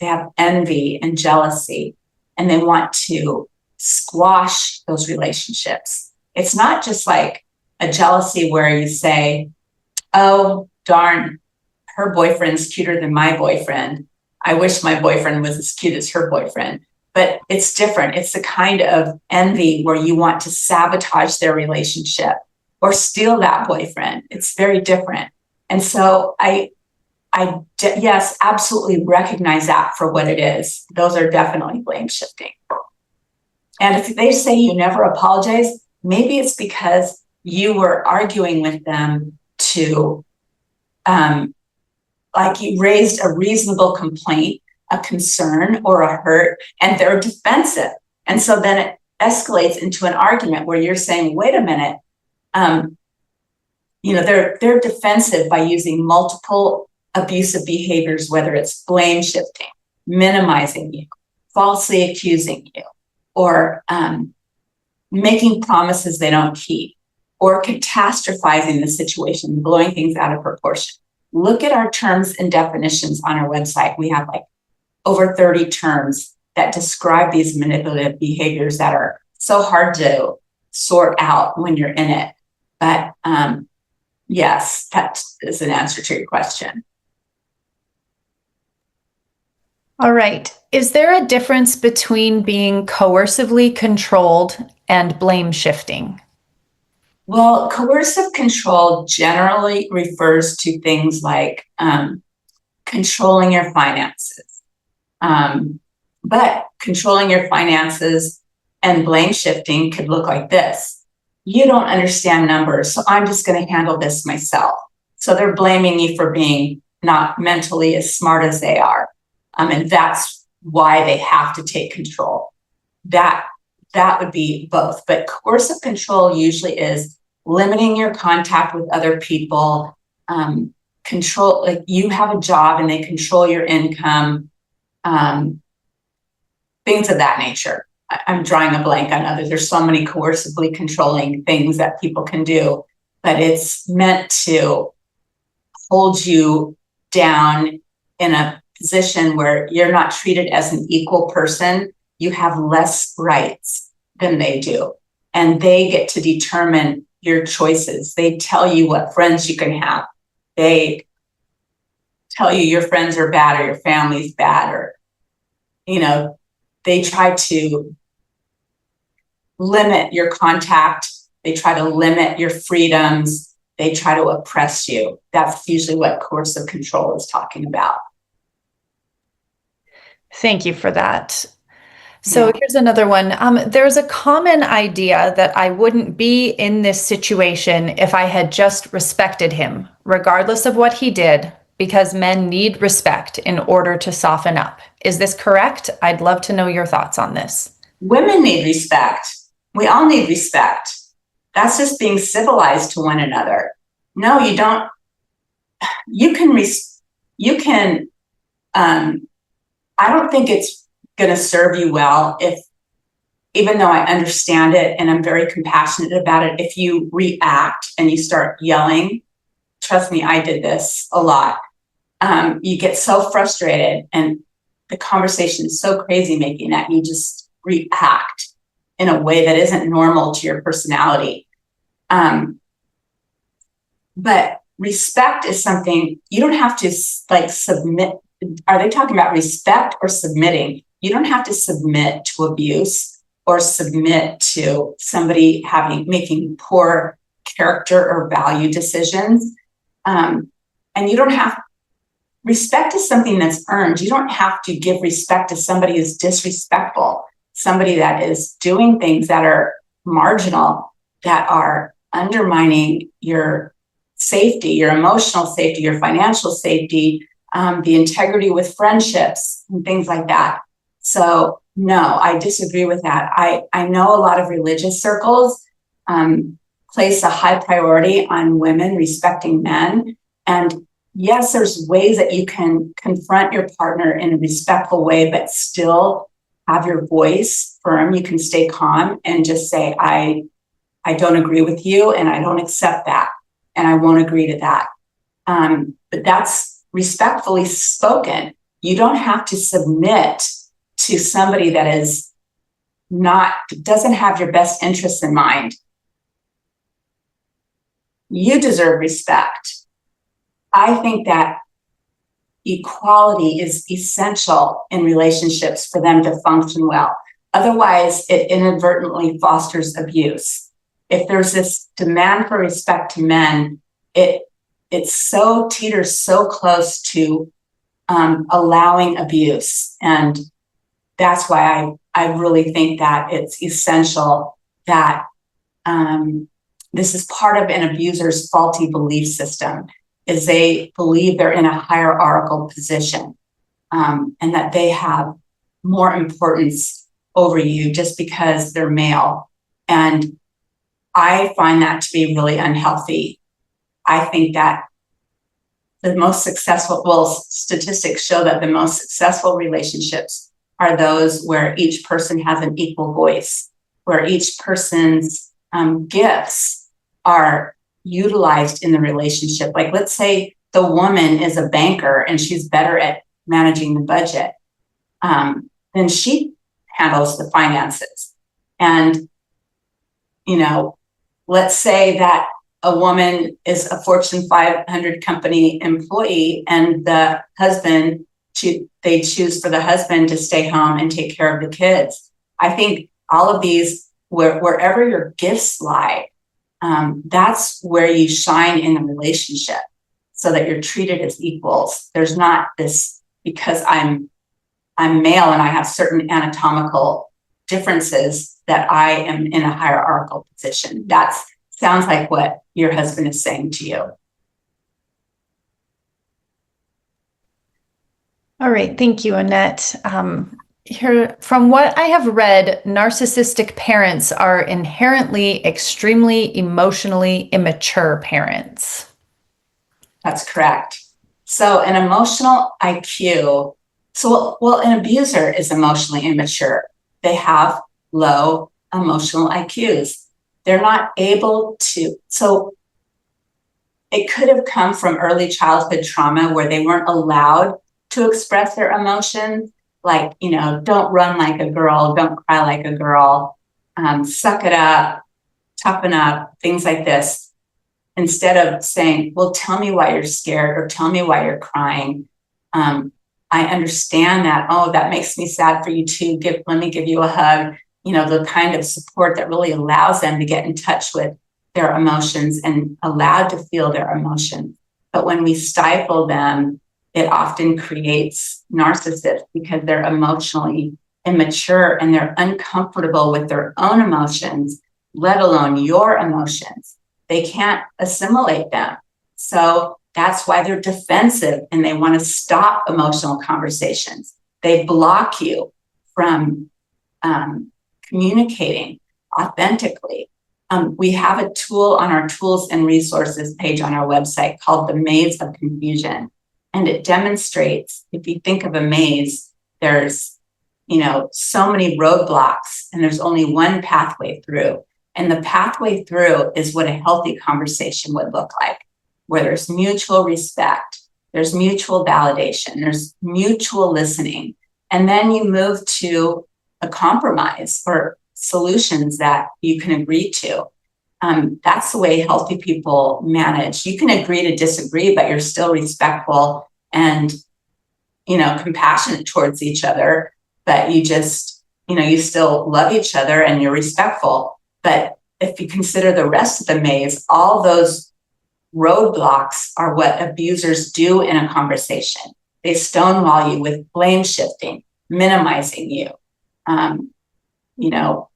Speaker 1: have envy and jealousy, and they want to squash those relationships. It's not just like a jealousy where you say, "Oh, darn, her boyfriend's cuter than my boyfriend. I wish my boyfriend was as cute as her boyfriend." But it's different. It's the kind of envy where you want to sabotage their relationship or steal that boyfriend. It's very different. And so yes, absolutely recognize that for what it is. Those are definitely blame shifting. And if they say you never apologize, maybe it's because you were arguing with them to, like you raised a reasonable complaint, a concern, or a hurt, and they're defensive. And so then it escalates into an argument where you're saying, wait a minute, they're defensive by using multiple abusive behaviors, whether it's blame shifting, minimizing you, falsely accusing you, or making promises they don't keep, or catastrophizing the situation, blowing things out of proportion. look at our terms and definitions on our website. We have like over 30 terms that describe these manipulative behaviors that are so hard to sort out when you're in it. But yes, that is an answer to your question.
Speaker 2: All right. Is there a difference between being coercively controlled and blame shifting?
Speaker 1: Well, coercive control generally refers to things like controlling your finances. But controlling your finances and blame shifting could look like this. You don't understand numbers, so I'm just going to handle this myself. So they're blaming you for being not mentally as smart as they are. And that's why they have to take control. That would be both. But coercive control usually is limiting your contact with other people, control, like you have a job and they control your income, things of that nature. I'm drawing a blank on others. There's so many coercively controlling things that people can do, but it's meant to hold you down in a position where you're not treated as an equal person. You have less rights than they do, and they get to determine your choices. They tell you what friends you can have. They tell you your friends are bad or your family's bad, or, you know, they try to limit your contact. They try to limit your freedoms. They try to oppress you. That's usually what coercive control is talking about.
Speaker 2: Thank you for that. So here's another one. There's a common idea that I wouldn't be in this situation if I had just respected him, regardless of what he did, because men need respect in order to soften up. Is this correct? I'd love to know your thoughts on this.
Speaker 1: Women need respect. We all need respect. That's just being civilized to one another. No, you don't. You can, I don't think it's going to serve you well if, even though I understand it and I'm very compassionate about it, if you react and you start yelling. Trust me, I did this a lot. You get so frustrated and the conversation is so crazy making that you just react in a way that isn't normal to your personality. But respect is something you don't have to like submit. Are they talking about respect or submitting? You don't have to submit to abuse or submit to somebody making poor character or value decisions. And you don't have, respect is something that's earned. You don't have to give respect to somebody who's disrespectful, somebody that is doing things that are marginal, that are undermining your safety, your emotional safety, your financial safety, the integrity with friendships and things like that. So no, I disagree with that. I know a lot of religious circles place a high priority on women respecting men. And yes, there's ways that you can confront your partner in a respectful way, but still have your voice firm. You can stay calm and just say, I don't agree with you and I don't accept that. And I won't agree to that. But that's respectfully spoken. You don't have to submit to somebody that doesn't have your best interests in mind. You deserve respect. I think that equality is essential in relationships for them to function well. Otherwise, it inadvertently fosters abuse. If there's this demand for respect to men, it so teeters so close to allowing abuse. And that's why I really think that it's essential that this is part of an abuser's faulty belief system, is they believe they're in a hierarchical position and that they have more importance over you just because they're male. And I find that to be really unhealthy. I think that the most successful, statistics show that the most successful relationships are those where each person has an equal voice, where each person's gifts are utilized in the relationship. Like, let's say the woman is a banker and she's better at managing the budget, then she handles the finances. And, let's say that a woman is a Fortune 500 company employee and the husband, they choose for the husband to stay home and take care of the kids. I think all of these, wherever your gifts lie, that's where you shine in the relationship so that you're treated as equals. There's not this, because I'm male and I have certain anatomical differences, that I am in a hierarchical position. That sounds like what your husband is saying to you.
Speaker 2: All right, thank you, Annette. Here, from what I have read, narcissistic parents are inherently extremely emotionally immature parents.
Speaker 1: That's correct. So an emotional IQ, an abuser is emotionally immature. They have low emotional IQs. They're not able to, so it could have come from early childhood trauma where they weren't allowed to express their emotions, like, don't run like a girl, don't cry like a girl, suck it up, toughen up, things like this. Instead of saying, well, tell me why you're scared or tell me why you're crying. I understand that. Oh, that makes me sad for you too. Let me give you a hug. The kind of support that really allows them to get in touch with their emotions and allowed to feel their emotions. But when we stifle them, it often creates narcissists because they're emotionally immature and they're uncomfortable with their own emotions, let alone your emotions. They can't assimilate them. So that's why they're defensive and they want to stop emotional conversations. They block you from communicating authentically. We have a tool on our tools and resources page on our website called the Maze of Confusion. And it demonstrates, if you think of a maze, there's, so many roadblocks and there's only one pathway through. And the pathway through is what a healthy conversation would look like, where there's mutual respect, there's mutual validation, there's mutual listening. And then you move to a compromise or solutions that you can agree to. That's the way healthy people manage. You can agree to disagree, but you're still respectful and, compassionate towards each other. But you just, you still love each other and you're respectful. But if you consider the rest of the maze, all those roadblocks are what abusers do in a conversation. They stonewall you with blame shifting, minimizing you,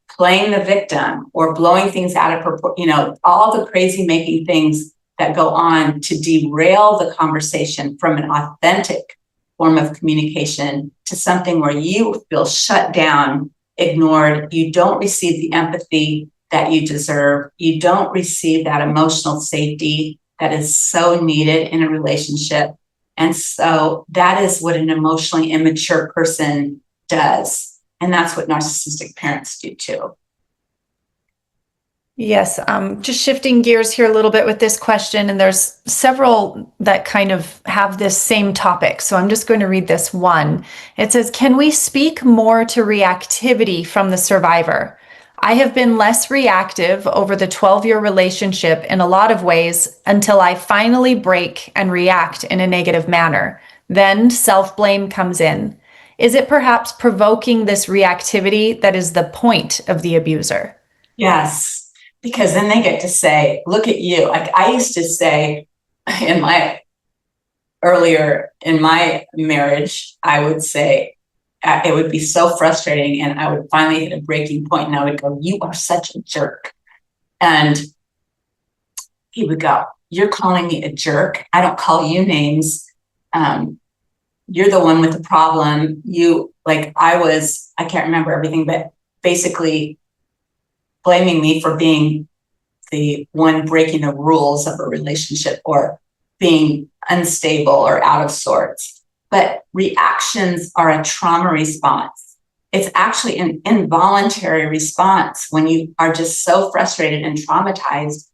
Speaker 1: playing the victim or blowing things out of proportion, all the crazy making things that go on to derail the conversation from an authentic form of communication to something where you feel shut down, ignored, you don't receive the empathy that you deserve, you don't receive that emotional safety that is so needed in a relationship. And so that is what an emotionally immature person does. And that's what narcissistic parents do too.
Speaker 2: Yes, just shifting gears here a little bit with this question, and there's several that kind of have this same topic. So I'm just going to read this one. It says, can we speak more to reactivity from the survivor? I have been less reactive over the 12-year relationship in a lot of ways until I finally break and react in a negative manner. Then self-blame comes in. Is it perhaps provoking this reactivity that is the point of the abuser?
Speaker 1: Yes, because then they get to say, look at you. Like I used to say in my marriage, I would say, it would be so frustrating and I would finally hit a breaking point and I would go, you are such a jerk. And he would go, you're calling me a jerk. I don't call you names. You're the one with the problem. I can't remember everything, but basically blaming me for being the one breaking the rules of a relationship or being unstable or out of sorts. But reactions are a trauma response. It's actually an involuntary response when you are just so frustrated and traumatized.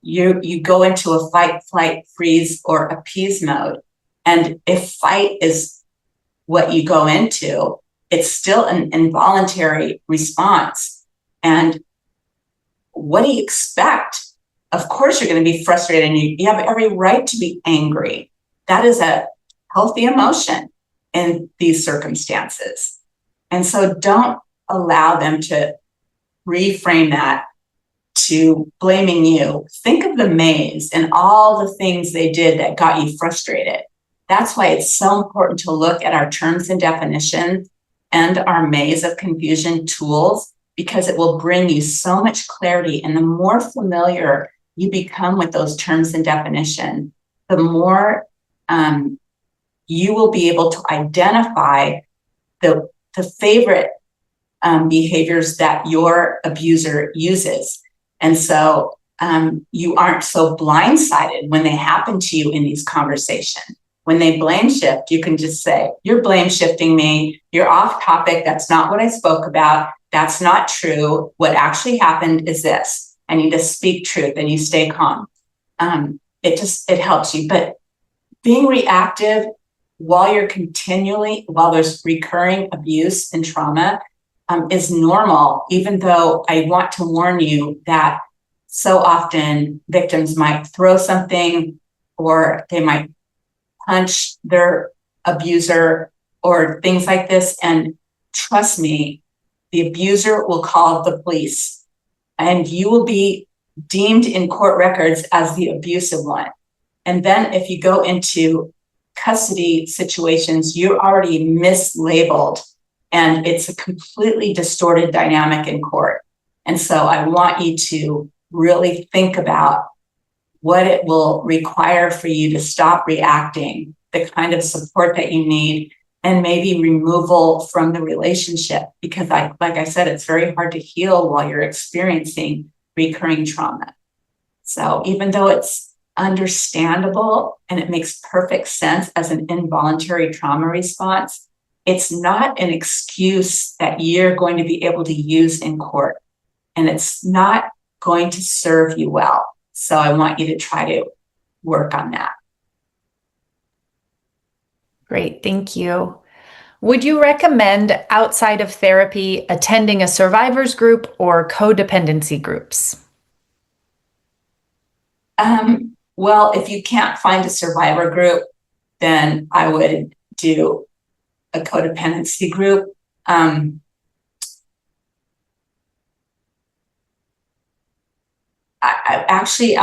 Speaker 1: you go into a fight, flight, freeze, or appease mode. And if fight is what you go into, it's still an involuntary response. And what do you expect? Of course, you're going to be frustrated, and you have every right to be angry. That is a healthy emotion in these circumstances. And so don't allow them to reframe that to blaming you. Think of the maze and all the things they did that got you frustrated. That's why it's so important to look at our terms and definitions and our maze of confusion tools, because it will bring you so much clarity. And the more familiar you become with those terms and definition, the more you will be able to identify the favorite behaviors that your abuser uses. And so you aren't so blindsided when they happen to you in these conversations. When they blame shift, you can just say, you're blame shifting me. You're off topic. That's not what I spoke about. That's not true. What actually happened is this. I need to speak truth, and you stay calm. It helps you. But being reactive while there's recurring abuse and trauma is normal, even though I want to warn you that so often victims might throw something, or they might punch their abuser, or things like this. And trust me, the abuser will call the police, and you will be deemed in court records as the abusive one. And then if you go into custody situations, you're already mislabeled, and it's a completely distorted dynamic in court. And so I want you to really think about what it will require for you to stop reacting, the kind of support that you need, and maybe removal from the relationship. Because like I said, it's very hard to heal while you're experiencing recurring trauma. So even though it's understandable and it makes perfect sense as an involuntary trauma response, it's not an excuse that you're going to be able to use in court. And it's not going to serve you well. So I want you to try to work on that.
Speaker 2: Great, thank you. Would you recommend, outside of therapy, attending a survivors group or codependency groups?
Speaker 1: Well, if you can't find a survivor group, then I would do a codependency group. I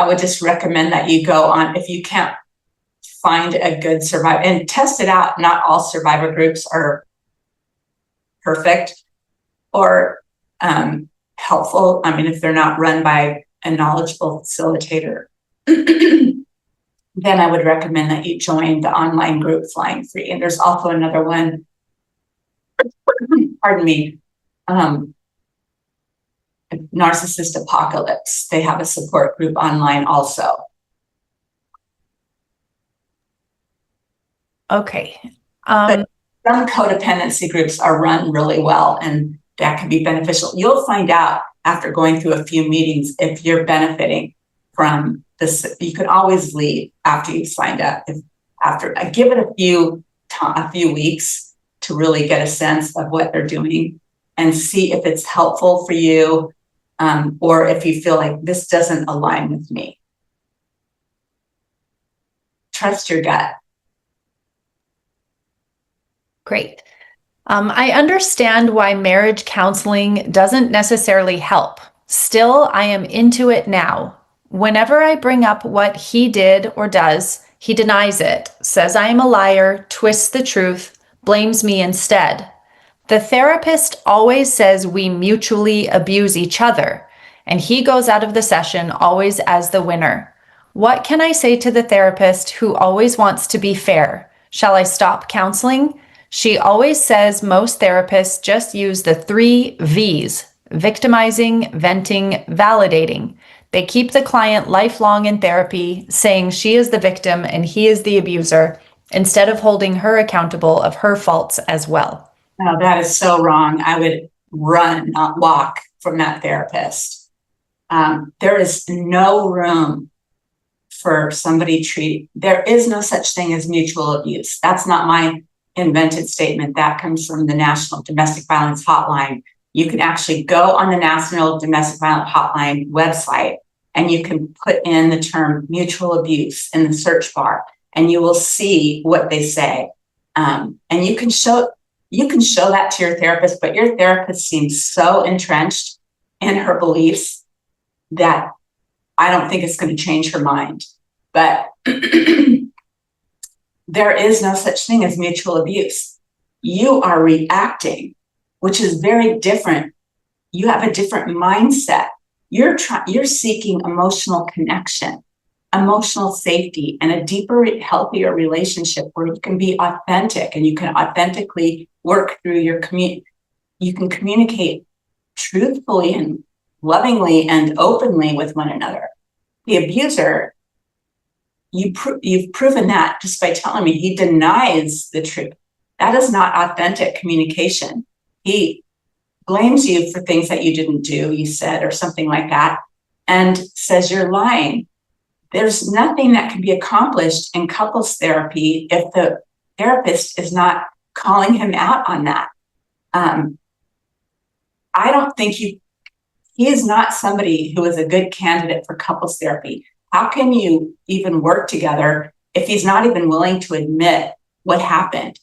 Speaker 1: would just recommend that you go on, if you can't find a good survivor, and test it out. Not all survivor groups are perfect or helpful. I mean, if they're not run by a knowledgeable facilitator, then I would recommend that you join the online group Flying Free. And there's also another one, pardon me, Narcissist Apocalypse. They have a support group online also.
Speaker 2: Okay.
Speaker 1: But some codependency groups are run really well, and that can be beneficial. You'll find out after going through a few meetings if you're benefiting from this. You can always leave after you've signed up. I give it a few weeks to really get a sense of what they're doing and see if it's helpful for you, or if you feel like this doesn't align with me. Trust your gut.
Speaker 2: Great. I understand why marriage counseling doesn't necessarily help. Still, I am into it now. Whenever I bring up what he did or does, he denies it, says I am a liar, twists the truth, blames me instead. The therapist always says we mutually abuse each other, and he goes out of the session always as the winner. What can I say to the therapist who always wants to be fair? Shall I stop counseling? She always says most therapists just use the 3 V's: victimizing, venting, validating. They keep the client lifelong in therapy, saying she is the victim and he is the abuser, instead of holding her accountable of her faults as well.
Speaker 1: No, that is so wrong. I would run, not walk from that therapist. There is no room for somebody there is no such thing as mutual abuse. That's not my invented statement. That comes from the National Domestic Violence Hotline. You can actually go on the National Domestic Violence Hotline website and you can put in the term mutual abuse in the search bar and you will see what they say. And you can show that to your therapist, but your therapist seems so entrenched in her beliefs that I don't think it's going to change her mind. But there is no such thing as mutual abuse. You are reacting, which is very different. You have a different mindset. You're seeking emotional connection, emotional safety, and a deeper, healthier relationship where you can be authentic and you can authentically work through you can communicate truthfully and lovingly and openly with one another. The abuser, you've proven that just by telling me he denies the truth. That is not authentic communication. He blames you for things that you didn't do, you said, or something like that, and says you're lying. There's nothing that can be accomplished in couples therapy if the therapist is not calling him out on that. I don't think he is not somebody who is a good candidate for couples therapy. How can you even work together if he's not even willing to admit what happened?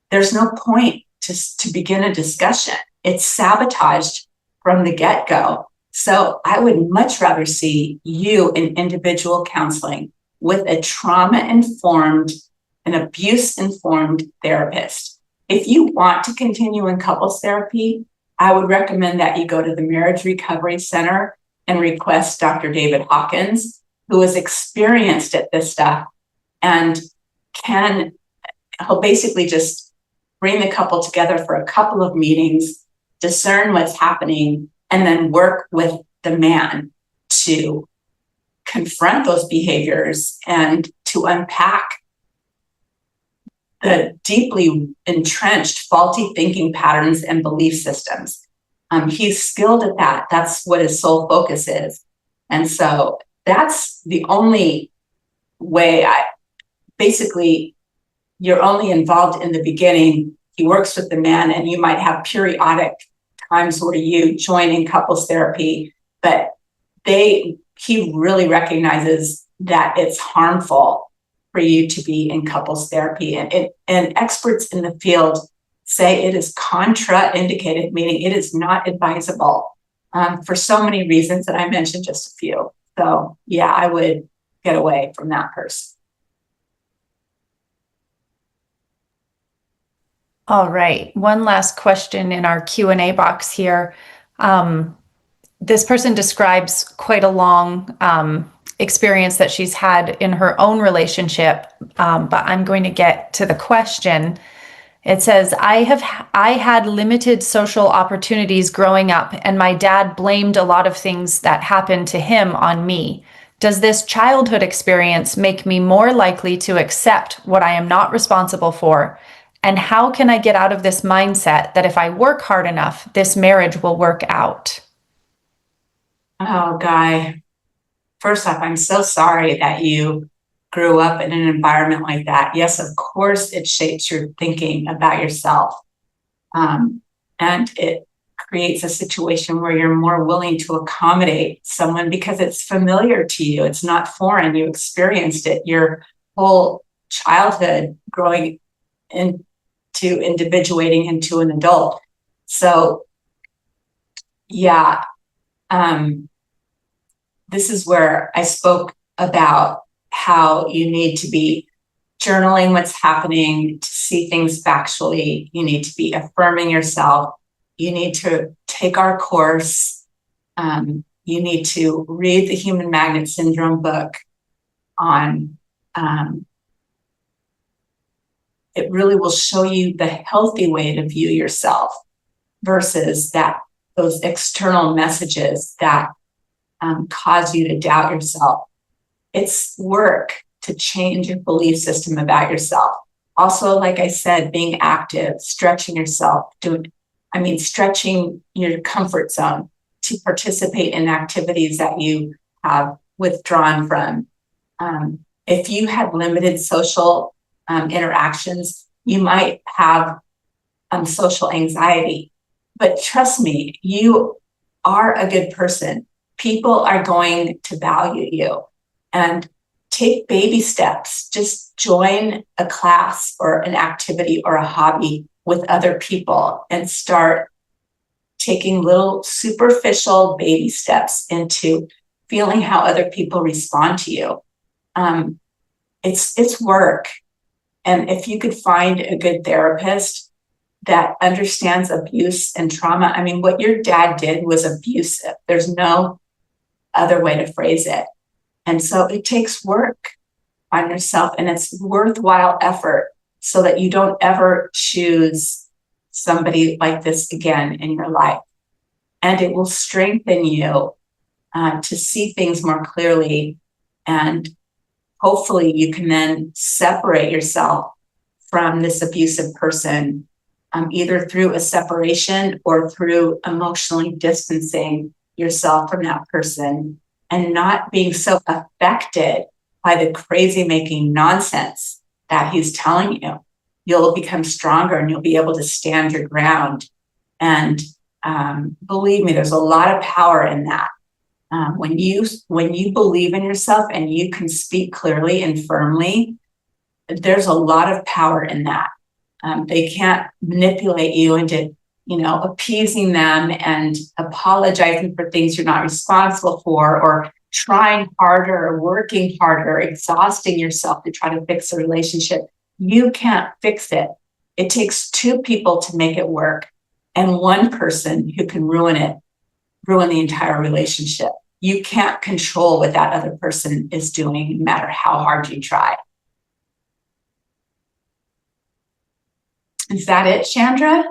Speaker 1: There's no point to begin a discussion. It's sabotaged from the get-go. So I would much rather see you in individual counseling with a trauma-informed, an abuse-informed therapist. If you want to continue in couples therapy, I would recommend that you go to the Marriage Recovery Center and request Dr. David Hawkins, who is experienced at this stuff and he'll basically just bring the couple together for a couple of meetings, discern what's happening, and then work with the man to confront those behaviors and to unpack the deeply entrenched faulty thinking patterns and belief systems. He's skilled at that. That's what his sole focus is. And so that's the only way you're only involved in the beginning. He works with the man and you might have periodic times where you join in couples therapy, but he really recognizes that it's harmful for you to be in couples therapy. And experts in the field say it is contraindicated, meaning it is not advisable for so many reasons that I mentioned just a few. So yeah, I would get away from that person.
Speaker 2: All right. One last question in our Q&A box here. This person describes quite a long experience that she's had in her own relationship, but I'm going to get to the question. It says, I had limited social opportunities growing up, and my dad blamed a lot of things that happened to him on me. Does this childhood experience make me more likely to accept what I am not responsible for? And how can I get out of this mindset that if I work hard enough, this marriage will work out?
Speaker 1: Oh, Guy, first off, I'm so sorry that you grew up in an environment like that. Yes, of course, it shapes your thinking about yourself. And it creates a situation where you're more willing to accommodate someone because it's familiar to you. It's not foreign. You experienced it your whole childhood growing into individuating into an adult. So, yeah, this is where I spoke about how you need to be journaling what's happening to see things factually. You need to be affirming yourself. You need to take our course. You need to read the Human Magnet Syndrome book on, it really will show you the healthy way to view yourself versus those external messages that cause you to doubt yourself. It's work to change your belief system about yourself. Also, like I said, being active, stretching yourself, stretching your comfort zone. to participate in activities that you have withdrawn from. If you had limited social interactions, you might have social anxiety. But trust me, you are a good person. People are going to value you. And take baby steps. Just join a class or an activity or a hobby with other people and start taking little superficial baby steps into feeling how other people respond to you. It's work. And if you could find a good therapist that understands abuse and trauma, I mean, what your dad did was abusive. There's no other way to phrase it. And so it takes work on yourself, and it's worthwhile effort so that you don't ever choose somebody like this again in your life. And it will strengthen you to see things more clearly. And hopefully you can then separate yourself from this abusive person, either through a separation or through emotionally distancing yourself from that person and not being so affected by the crazy making nonsense that he's telling you. You'll become stronger and you'll be able to stand your ground. And believe me, there's a lot of power in that. When you believe in yourself and you can speak clearly and firmly, there's a lot of power in that. They can't manipulate you into, appeasing them and apologizing for things you're not responsible for, or trying harder, or working harder, exhausting yourself to try to fix a relationship. You can't fix it. It takes two people to make it work, and one person who can ruin the entire relationship. You can't control what that other person is doing, no matter how hard you try. Is that it, Chandra?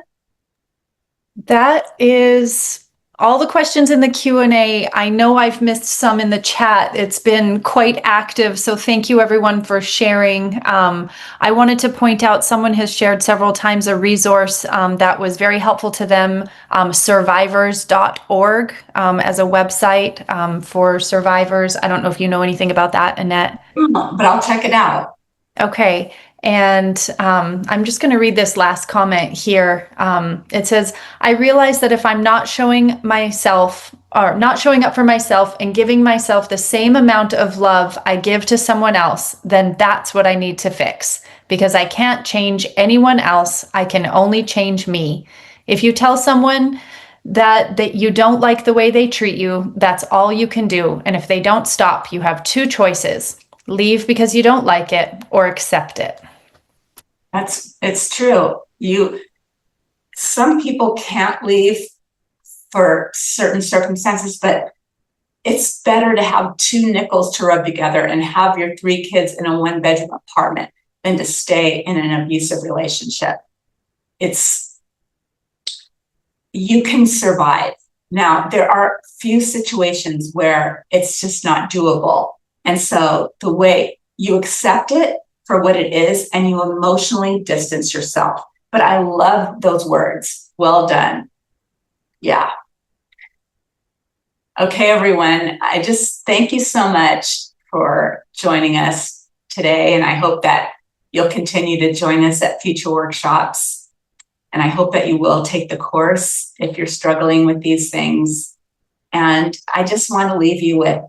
Speaker 2: That is all the questions in the Q&A. I know I've missed some in the chat. It's been quite active, so thank you everyone for sharing. I wanted to point out someone has shared several times a resource that was very helpful to them, survivors.org as a website for survivors. I don't know if you know anything about that, Annette.
Speaker 1: But I'll check it out.
Speaker 2: Okay. And I'm just going to read this last comment here. It says, I realize that if I'm not showing up for myself and giving myself the same amount of love I give to someone else, then that's what I need to fix. Because I can't change anyone else. I can only change me. If you tell someone that you don't like the way they treat you, that's all you can do. And if they don't stop, you have two choices. Leave because you don't like it, or accept it.
Speaker 1: It's true. Some people can't leave for certain circumstances, but it's better to have two nickels to rub together and have your three kids in a 1-bedroom apartment than to stay in an abusive relationship. You can survive. Now, there are few situations where it's just not doable. And so the way you accept it for what it is, and you emotionally distance yourself. But I love those words. Well done. Yeah. Okay, everyone. I just thank you so much for joining us today. And I hope that you'll continue to join us at future workshops. And I hope that you will take the course if you're struggling with these things. And I just want to leave you with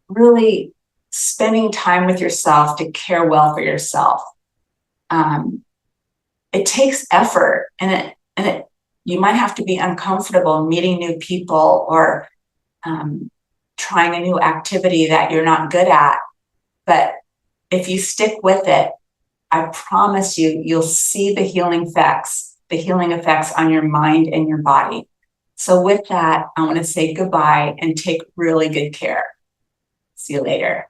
Speaker 1: really spending time with yourself to care well for yourself. It takes effort, and you might have to be uncomfortable meeting new people or trying a new activity that you're not good at. But if you stick with it, I promise you'll see the healing effects on your mind and your body. So with that, I want to say goodbye and take really good care. See you later.